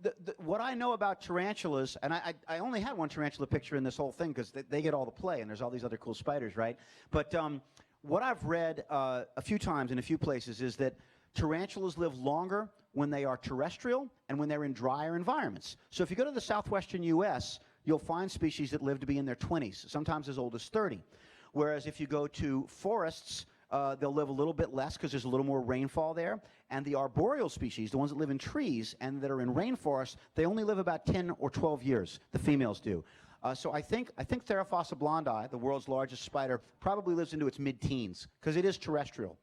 what I know about tarantulas, and I only had one tarantula picture in this whole thing because they get all the play, and there's all these other cool spiders, right? But what I've read a few times in a few places is that tarantulas live longer when they are terrestrial and when they're in drier environments. So if you go to the southwestern U.S., you'll find species that live to be in their 20s, sometimes as old as 30. Whereas if you go to forests, they'll live a little bit less because there's a little more rainfall there. And the arboreal species, the ones that live in trees and that are in rainforests, they only live about 10 or 12 years, the females do. So I think Therophosa blondie, the world's largest spider, probably lives into its mid-teens because it is terrestrial.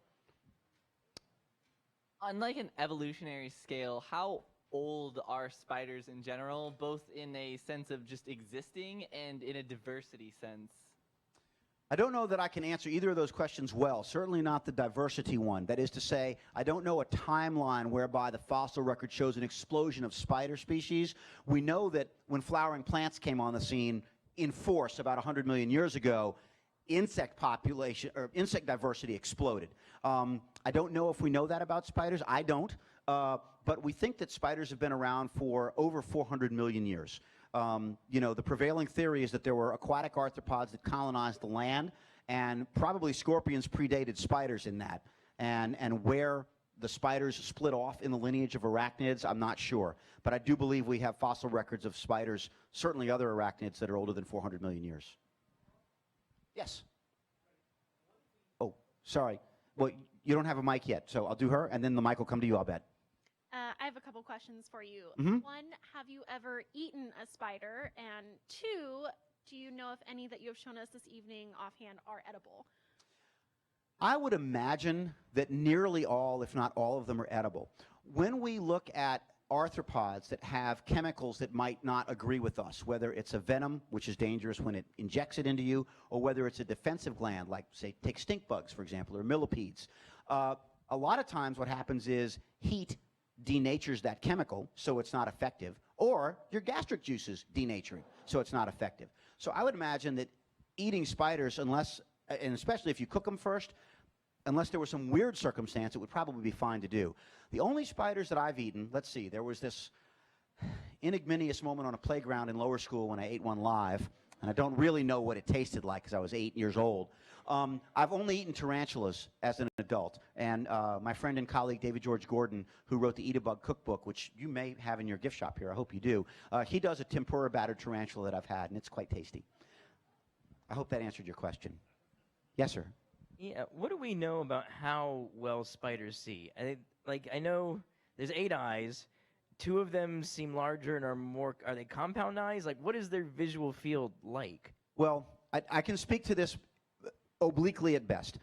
On like an evolutionary scale, how old are spiders in general, both in a sense of just existing and in a diversity sense? I don't know that I can answer either of those questions well, certainly not the diversity one. That is to say, I don't know a timeline whereby the fossil record shows an explosion of spider species. We know that when flowering plants came on the scene in force about 100 million years ago, insect diversity exploded. I don't know if we know that about spiders. I don't. But we think that spiders have been around for over 400 million years. The prevailing theory is that there were aquatic arthropods that colonized the land, and probably scorpions predated spiders in that. And where the spiders split off in the lineage of arachnids, I'm not sure. But I do believe we have fossil records of spiders, certainly other arachnids that are older than 400 million years. Yes? Oh, sorry. Well, you don't have a mic yet, so I'll do her, and then the mic will come to you, I'll bet. I have a couple questions for you. Mm-hmm. One, have you ever eaten a spider? And two, do you know if any that you have shown us this evening offhand are edible? I would imagine that nearly all, if not all of them, are edible. When we look at arthropods that have chemicals that might not agree with us, whether it's a venom, which is dangerous when it injects it into you, or whether it's a defensive gland, like, say, take stink bugs, for example, or millipedes. A lot of times what happens is heat denatures that chemical, so it's not effective, or your gastric juices denaturing, so it's not effective. So I would imagine that eating spiders, unless, and especially if you cook them first, unless there was some weird circumstance, it would probably be fine to do. The only spiders that I've eaten, let's see, there was this inignious moment on a playground in lower school when I ate one live, and I don't really know what it tasted like because I was 8 years old. I've only eaten tarantulas as an adult, and my friend and colleague David George Gordon, who wrote the Eat a Bug cookbook, which you may have in your gift shop here, I hope you do, he does a tempura battered tarantula that I've had, and it's quite tasty. I hope that answered your question. Yes, sir? Yeah, what do we know about how well spiders see? I know there's 8 eyes. 2 of them seem larger and are they compound eyes? Like, what is their visual field like? Well, I can speak to this obliquely at best.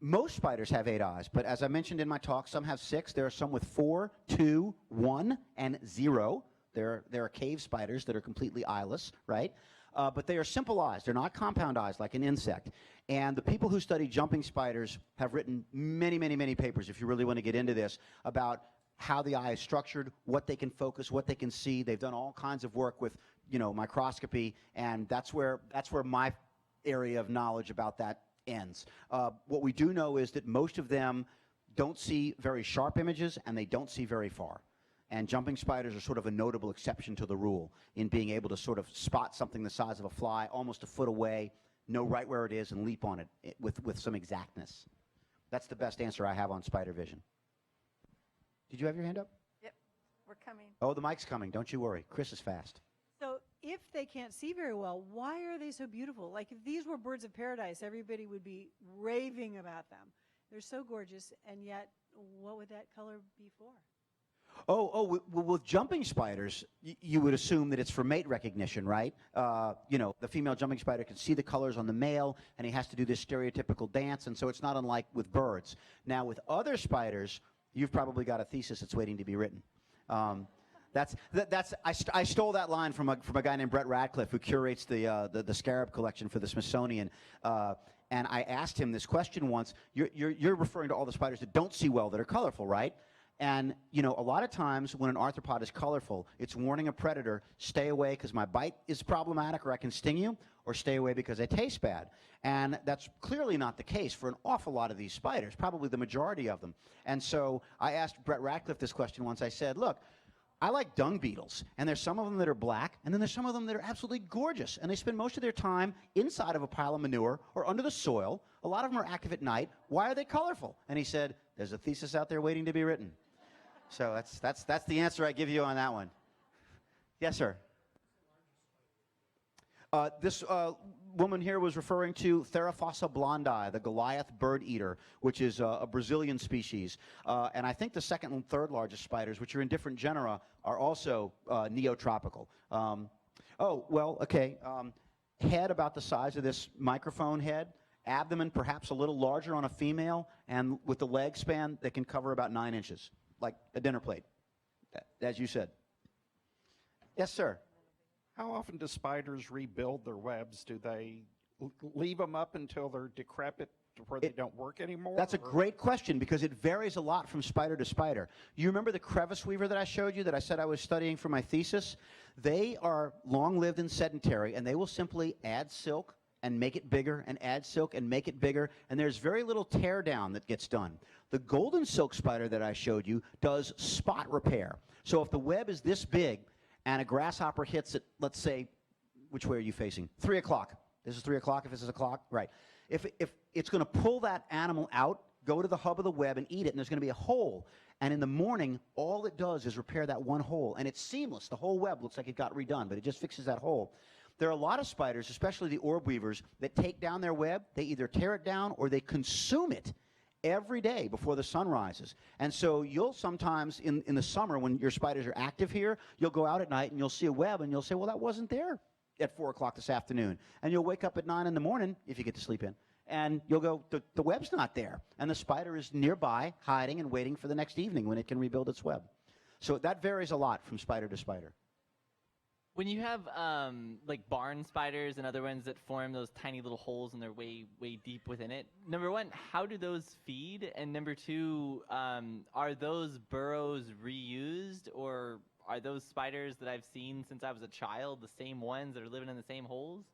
Most spiders have 8 eyes, but as I mentioned in my talk, some have 6. There are some with 4, 2, 1, and 0. There are cave spiders that are completely eyeless, right? But they are simple eyes. They're not compound eyes like an insect. And the people who study jumping spiders have written many, many, many papers, if you really want to get into this, about how the eye is structured, what they can focus, what they can see. They've done all kinds of work with, microscopy, and that's where my area of knowledge about that ends. What we do know is that most of them don't see very sharp images, and they don't see very far. And jumping spiders are sort of a notable exception to the rule in being able to sort of spot something the size of a fly almost a foot away, know right where it is, and leap on it with some exactness. That's the best answer I have on spider vision. Did you have your hand up? Yep, we're coming. Oh, the mic's coming. Don't you worry. Chris is fast. So if they can't see very well, why are they so beautiful? Like if these were birds of paradise, everybody would be raving about them. They're so gorgeous, and yet what would that color be for? Well, with jumping spiders, you would assume that it's for mate recognition, right? The female jumping spider can see the colors on the male, and he has to do this stereotypical dance, and so it's not unlike with birds. Now, with other spiders, you've probably got a thesis that's waiting to be written. I stole that line from a guy named Brett Radcliffe, who curates the scarab collection for the Smithsonian. And I asked him this question once. You're referring to all the spiders that don't see well, that are colorful, right? And, a lot of times when an arthropod is colorful, it's warning a predator, stay away because my bite is problematic or I can sting you, or stay away because they taste bad. And that's clearly not the case for an awful lot of these spiders, probably the majority of them. And so I asked Brett Radcliffe this question once. I said, look, I like dung beetles, and there's some of them that are black, and then there's some of them that are absolutely gorgeous, and they spend most of their time inside of a pile of manure or under the soil. A lot of them are active at night. Why are they colorful? And he said, there's a thesis out there waiting to be written. So that's the answer I give you on that one. Yes, sir. This woman here was referring to Theraphosa blondi, the Goliath bird eater, which is a Brazilian species. And I think the second and third largest spiders, which are in different genera, are also neotropical. Head about the size of this microphone head. Abdomen perhaps a little larger on a female, and with the leg span, they can cover about 9 inches, like a dinner plate, as you said. Yes, sir. How often do spiders rebuild their webs? Do they leave them up until they're decrepit to where they don't work anymore? That's a great question because it varies a lot from spider to spider. You remember the crevice weaver that I showed you that I said I was studying for my thesis? They are long-lived and sedentary, and they will simply add silk and make it bigger, and add silk and make it bigger, and there's very little tear down that gets done. The golden silk spider that I showed you does spot repair. So if the web is this big and a grasshopper hits it, let's say, which way are you facing? 3 o'clock. This is 3 o'clock if this is a clock? Right. If it's going to pull that animal out, go to the hub of the web and eat it, and there's going to be a hole. And in the morning, all it does is repair that one hole, and it's seamless. The whole web looks like it got redone, but it just fixes that hole. There are a lot of spiders, especially the orb weavers, that take down their web. They either tear it down or they consume it every day before the sun rises. And so you'll sometimes, in the summer, when your spiders are active here, you'll go out at night and you'll see a web and you'll say, well, that wasn't there at 4 o'clock this afternoon. And you'll wake up at 9 in the morning, if you get to sleep in, and you'll go, the web's not there. And the spider is nearby, hiding and waiting for the next evening when it can rebuild its web. So that varies a lot from spider to spider. When you have like barn spiders and other ones that form those tiny little holes and they're way deep within it, number one, how do those feed? And number two, are those burrows reused, or are those spiders that I've seen since I was a child the same ones that are living in the same holes?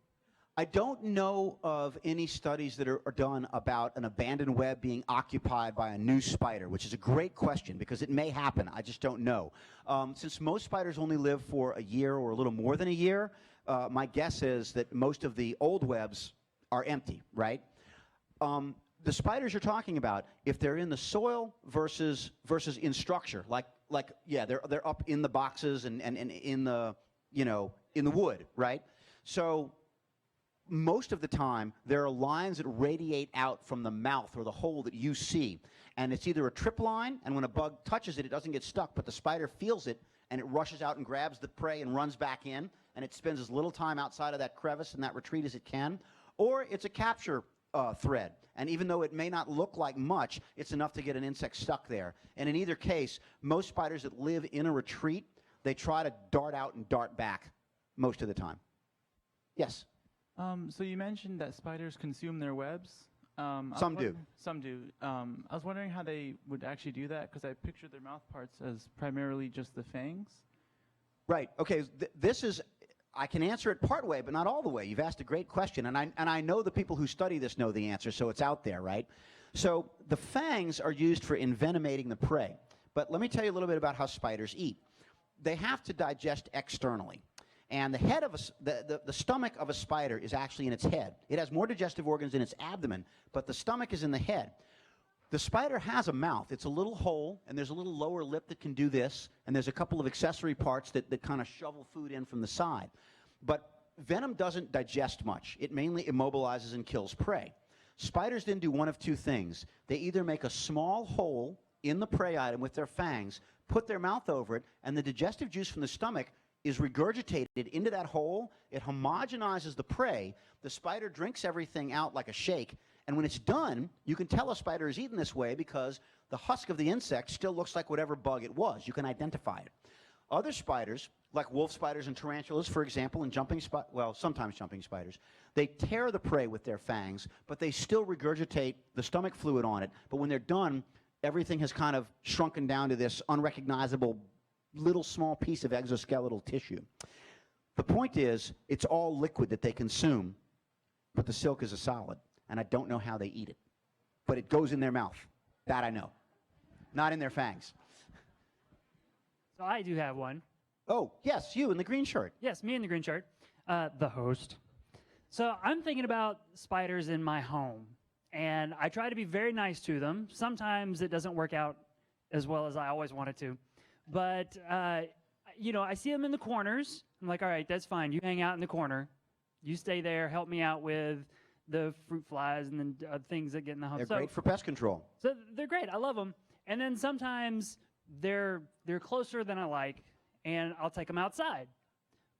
I don't know of any studies that are done about an abandoned web being occupied by a new spider, which is a great question because it may happen. I just don't know. Since most spiders only live for a year or a little more than a year, my guess is that most of the old webs are empty, right? The spiders you're talking about, if they're in the soil versus in structure, they're up in the boxes and in the, in the wood, right? So most of the time, there are lines that radiate out from the mouth or the hole that you see. And it's either a trip line, and when a bug touches it, it doesn't get stuck, but the spider feels it, and it rushes out and grabs the prey and runs back in, and it spends as little time outside of that crevice and that retreat as it can. Or it's a capture thread. And even though it may not look like much, it's enough to get an insect stuck there. And in either case, most spiders that live in a retreat, they try to dart out and dart back most of the time. Yes? So you mentioned that spiders consume their webs. Some do. Some do. I was wondering how they would actually do that, because I pictured their mouth parts as primarily just the fangs. Right. Okay. This is, I can answer it part way, but not all the way. You've asked a great question, and I know the people who study this know the answer, so it's out there, right? So the fangs are used for envenomating the prey. But let me tell you a little bit about how spiders eat. They have to digest externally. And the head of the stomach of a spider is actually in its head. It has more digestive organs in its abdomen, but the stomach is in the head. The spider has a mouth. It's a little hole, and there's a little lower lip that can do this, and there's a couple of accessory parts that kind of shovel food in from the side. But venom doesn't digest much. It mainly immobilizes and kills prey. Spiders then do one of two things. They either make a small hole in the prey item with their fangs, put their mouth over it, and the digestive juice from the stomach is regurgitated into that hole. It homogenizes the prey. The spider drinks everything out like a shake, and when it's done, you can tell a spider is eaten this way because the husk of the insect still looks like whatever bug it was. You can identify it. Other spiders, like wolf spiders and tarantulas, for example, and sometimes jumping spiders, they tear the prey with their fangs, but they still regurgitate the stomach fluid on it. But when they're done, everything has kind of shrunken down to this unrecognizable little small piece of exoskeletal tissue. The point is, it's all liquid that they consume, but the silk is a solid, and I don't know how they eat it. But it goes in their mouth. That I know. Not in their fangs. So I do have one. Oh, yes, you in the green shirt. Yes, me in the green shirt, the host. So I'm thinking about spiders in my home, and I try to be very nice to them. Sometimes it doesn't work out as well as I always want it to. But, I see them in the corners. I'm like, all right, that's fine. You hang out in the corner. You stay there. Help me out with the fruit flies and then things that get in the home. They're great for pest control. So they're great. I love them. And then sometimes they're closer than I like, and I'll take them outside.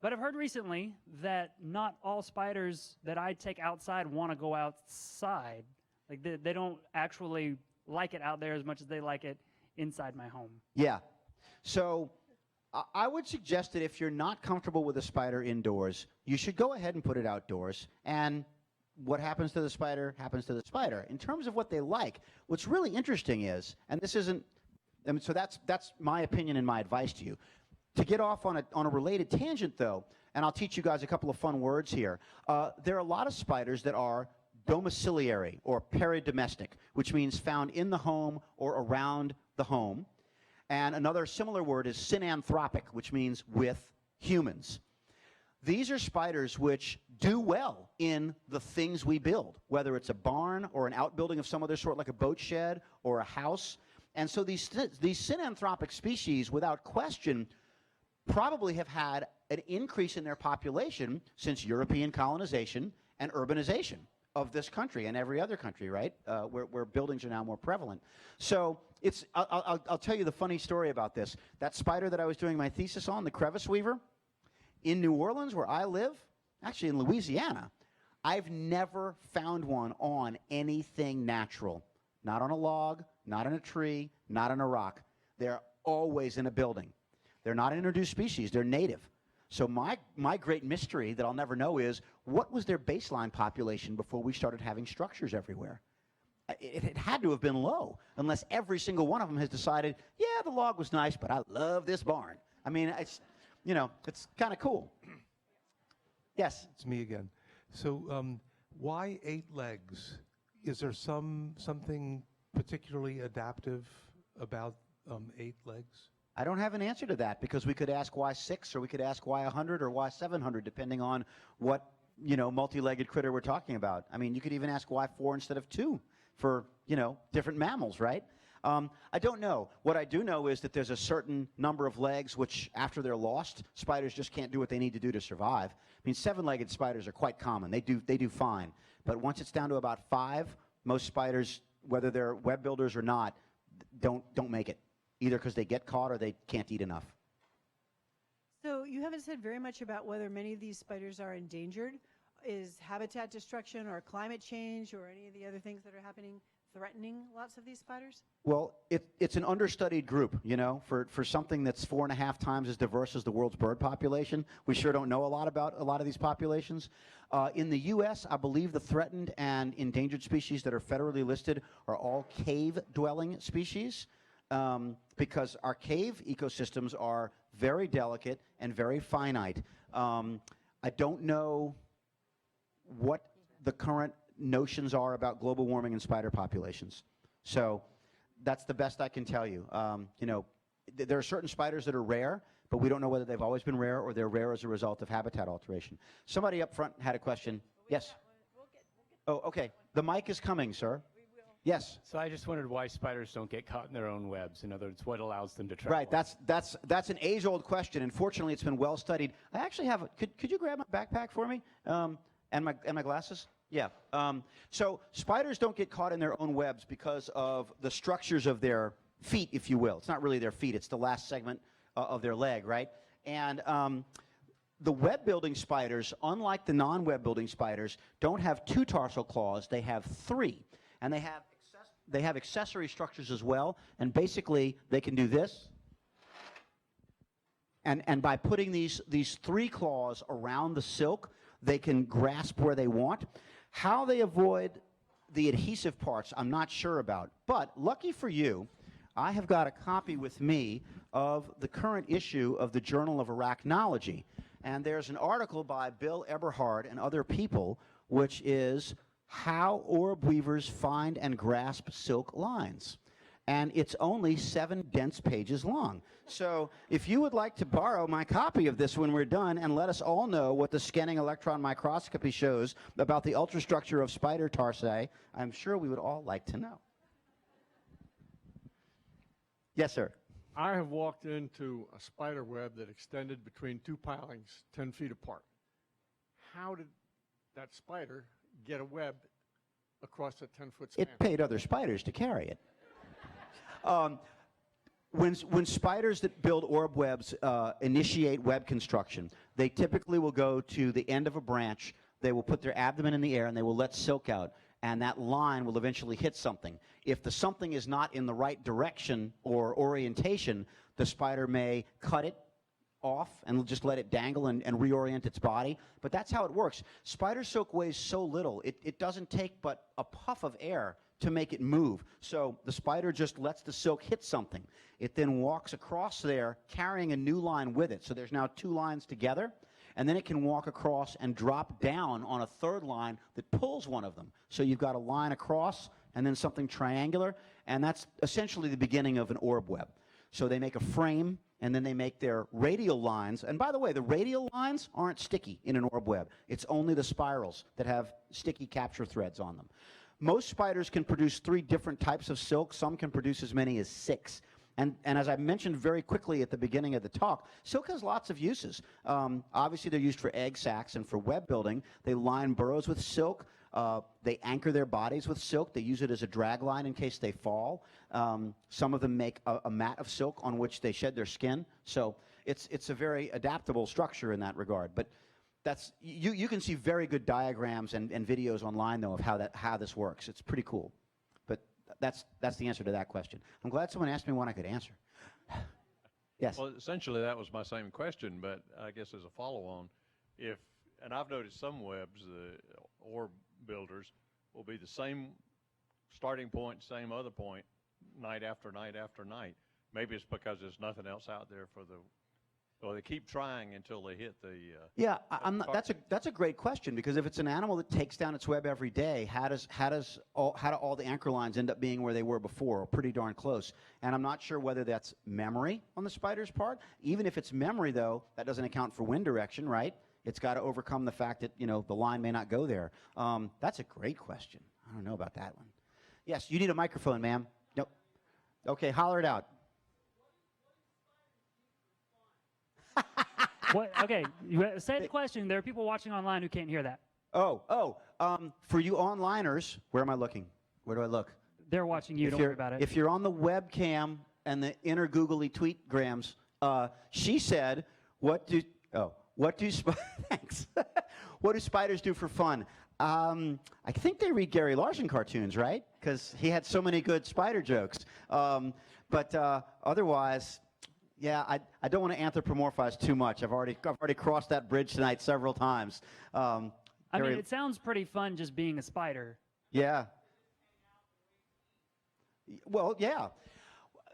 But I've heard recently that not all spiders that I take outside want to go outside. Like they don't actually like it out there as much as they like it inside my home. Yeah. So I would suggest that if you're not comfortable with a spider indoors, you should go ahead and put it outdoors. And what happens to the spider happens to the spider. In terms of what they like, what's really interesting is, and this isn't, so that's my opinion and my advice to you. To get off on a related tangent, though, and I'll teach you guys a couple of fun words here, there are a lot of spiders that are domiciliary or peridomestic, which means found in the home or around the home. And another similar word is synanthropic, which means with humans. These are spiders which do well in the things we build, whether it's a barn or an outbuilding of some other sort like a boat shed or a house. And so these synanthropic species, without question, probably have had an increase in their population since European colonization and urbanization of this country and every other country, right, where buildings are now more prevalent. So I'll tell you the funny story about this. That spider that I was doing my thesis on, the crevice weaver, in New Orleans, where I live, actually in Louisiana, I've never found one on anything natural. Not on a log, not on a tree, not on a rock. They're always in a building. They're not an introduced species. They're native. So my great mystery that I'll never know is, what was their baseline population before we started having structures everywhere? It had to have been low, unless every single one of them has decided, yeah, the log was nice, but I love this barn. I mean, it's kind of cool. Yes? It's me again. So why 8 legs? Is there something particularly adaptive about 8 legs? I don't have an answer to that because we could ask why 6 or we could ask why 100 or why 700 depending on what, multi-legged critter we're talking about. I mean, you could even ask why 4 instead of 2 for, different mammals, right? I don't know. What I do know is that there's a certain number of legs which, after they're lost, spiders just can't do what they need to do to survive. I mean, 7-legged spiders are quite common. They do fine. But once it's down to about 5, most spiders, whether they're web builders or not, don't make it, either because they get caught or they can't eat enough. So you haven't said very much about whether many of these spiders are endangered. Is habitat destruction or climate change or any of the other things that are happening threatening lots of these spiders? Well, it's an understudied group, for something that's 4.5 times as diverse as the world's bird population. We sure don't know a lot about a lot of these populations. In the U.S., I believe the threatened and endangered species that are federally listed are all cave-dwelling species, because our cave ecosystems are very delicate and very finite. I don't know what the current notions are about global warming and spider populations. So that's the best I can tell you. There are certain spiders that are rare, but we don't know whether they've always been rare or they're rare as a result of habitat alteration. Somebody up front had a question. Yes? Oh, okay. The mic is coming, sir. Yes. So I just wondered why spiders don't get caught in their own webs. In other words, what allows them to travel? Right. That's an age-old question. And fortunately, it's been well studied. I actually have. Could you grab my backpack for me? And my glasses? Yeah. So spiders don't get caught in their own webs because of the structures of their feet, if you will. It's not really their feet. It's the last segment of their leg, right? And the web-building spiders, unlike the non-web-building spiders, don't have 2 tarsal claws. They have 3. And they have accessory structures as well. And basically, they can do this. And by putting these 3 claws around the silk, they can grasp where they want. How they avoid the adhesive parts, I'm not sure about. But lucky for you, I have got a copy with me of the current issue of the Journal of Arachnology. And there's an article by Bill Eberhard and other people, which is How Orb Weavers Find and Grasp Silk Lines. And it's only 7 dense pages long. So if you would like to borrow my copy of this when we're done and let us all know what the scanning electron microscopy shows about the ultrastructure of spider tarsi, I'm sure we would all like to know. Yes, sir. I have walked into a spider web that extended between 2 pilings 10 feet apart. How did that spider get a web across a 10-foot span? It paid other spiders to carry it. When spiders that build orb webs initiate web construction, they typically will go to the end of a branch, they will put their abdomen in the air, and they will let silk out, and that line will eventually hit something. If the something is not in the right direction or orientation, the spider may cut it off and just let it dangle and reorient its body. But that's how it works. Spider silk weighs so little, it doesn't take but a puff of air to make it move. So the spider just lets the silk hit something. It then walks across there carrying a new line with it. So there's now 2 lines together, and then it can walk across and drop down on a 3rd line that pulls one of them. So you've got a line across and then something triangular, and that's essentially the beginning of an orb web. So they make a frame, and then they make their radial lines. And by the way, the radial lines aren't sticky in an orb web. It's only the spirals that have sticky capture threads on them. Most spiders can produce 3 different types of silk. Some can produce as many as 6. And as I mentioned very quickly at the beginning of the talk, silk has lots of uses. Obviously, they're used for egg sacs and for web building. They line burrows with silk. They anchor their bodies with silk. They use it as a drag line in case they fall. Some of them make a mat of silk on which they shed their skin. So it's a very adaptable structure in that regard. But that's you can see very good diagrams and videos online, though, of how this works. It's pretty cool. But that's the answer to that question. I'm glad someone asked me one I could answer. Yes. Well, essentially, that was my same question, but I guess as a follow-on, and I've noticed some webs, the orb builders, will be the same starting point, same other point, night after night after night. Maybe it's because there's nothing else out there for the Or they keep trying until they hit the. Yeah, I'm not, that's a great question, because if it's an animal that takes down its web every day, how do all the anchor lines end up being where they were before, or pretty darn close? And I'm not sure whether that's memory on the spider's part. Even if it's memory, though, that doesn't account for wind direction, right? It's got to overcome the fact that the line may not go there. That's a great question. I don't know about that one. Yes, you need a microphone, ma'am. Nope. Okay, holler it out. Okay, say the question. There are people watching online who can't hear that. For you onliners, where am I looking? Where do I look? They're watching you. Don't worry about it. If you're on the webcam and the inner googly tweetgrams, she said, thanks. What do spiders do for fun? I think they read Gary Larson cartoons, right? Because he had so many good spider jokes. But otherwise, yeah, I don't want to anthropomorphize too much. I've already crossed that bridge tonight several times. I mean, it sounds pretty fun just being a spider. Yeah. Well, yeah.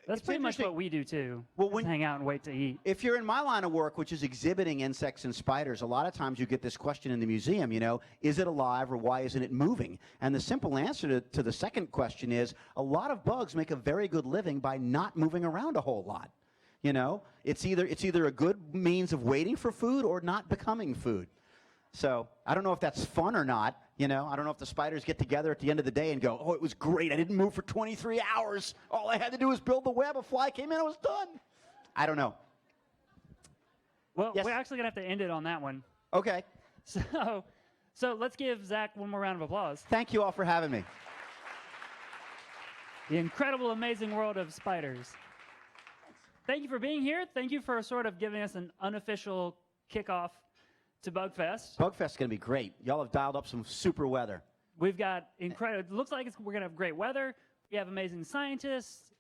That's pretty much what we do too. Well, when hang out and wait to eat. If you're in my line of work, which is exhibiting insects and spiders, a lot of times you get this question in the museum, is it alive or why isn't it moving? And the simple answer to the second question is a lot of bugs make a very good living by not moving around a whole lot. It's either a good means of waiting for food or not becoming food. So I don't know if that's fun or not. I don't know if the spiders get together at the end of the day and go, oh, it was great. I didn't move for 23 hours. All I had to do was build the web. A fly came in, I was done. I don't know. Well, we're actually going to have to end it on that one. Okay. So let's give Zach one more round of applause. Thank you all for having me. The incredible, amazing world of spiders. Thank you for being here. Thank you for sort of giving us an unofficial kickoff to Bugfest. Bugfest is going to be great. Y'all have dialed up some super weather. We've got incredible, it looks like we're going to have great weather. We have amazing scientists,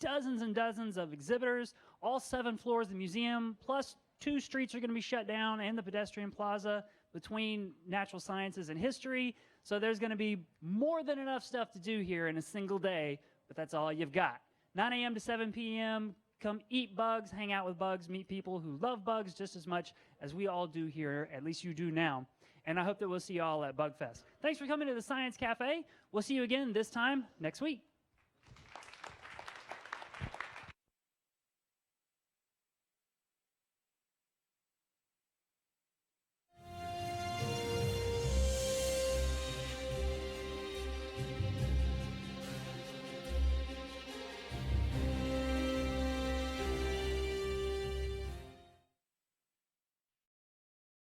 dozens and dozens of exhibitors, all 7 floors of the museum, plus 2 streets are going to be shut down and the pedestrian plaza between natural sciences and history. So there's going to be more than enough stuff to do here in a single day, but that's all you've got. 9 a.m. to 7 p.m., come eat bugs, hang out with bugs, meet people who love bugs just as much as we all do here, at least you do now. And I hope that we'll see you all at Bugfest. Thanks for coming to the Science Cafe. We'll see you again this time next week.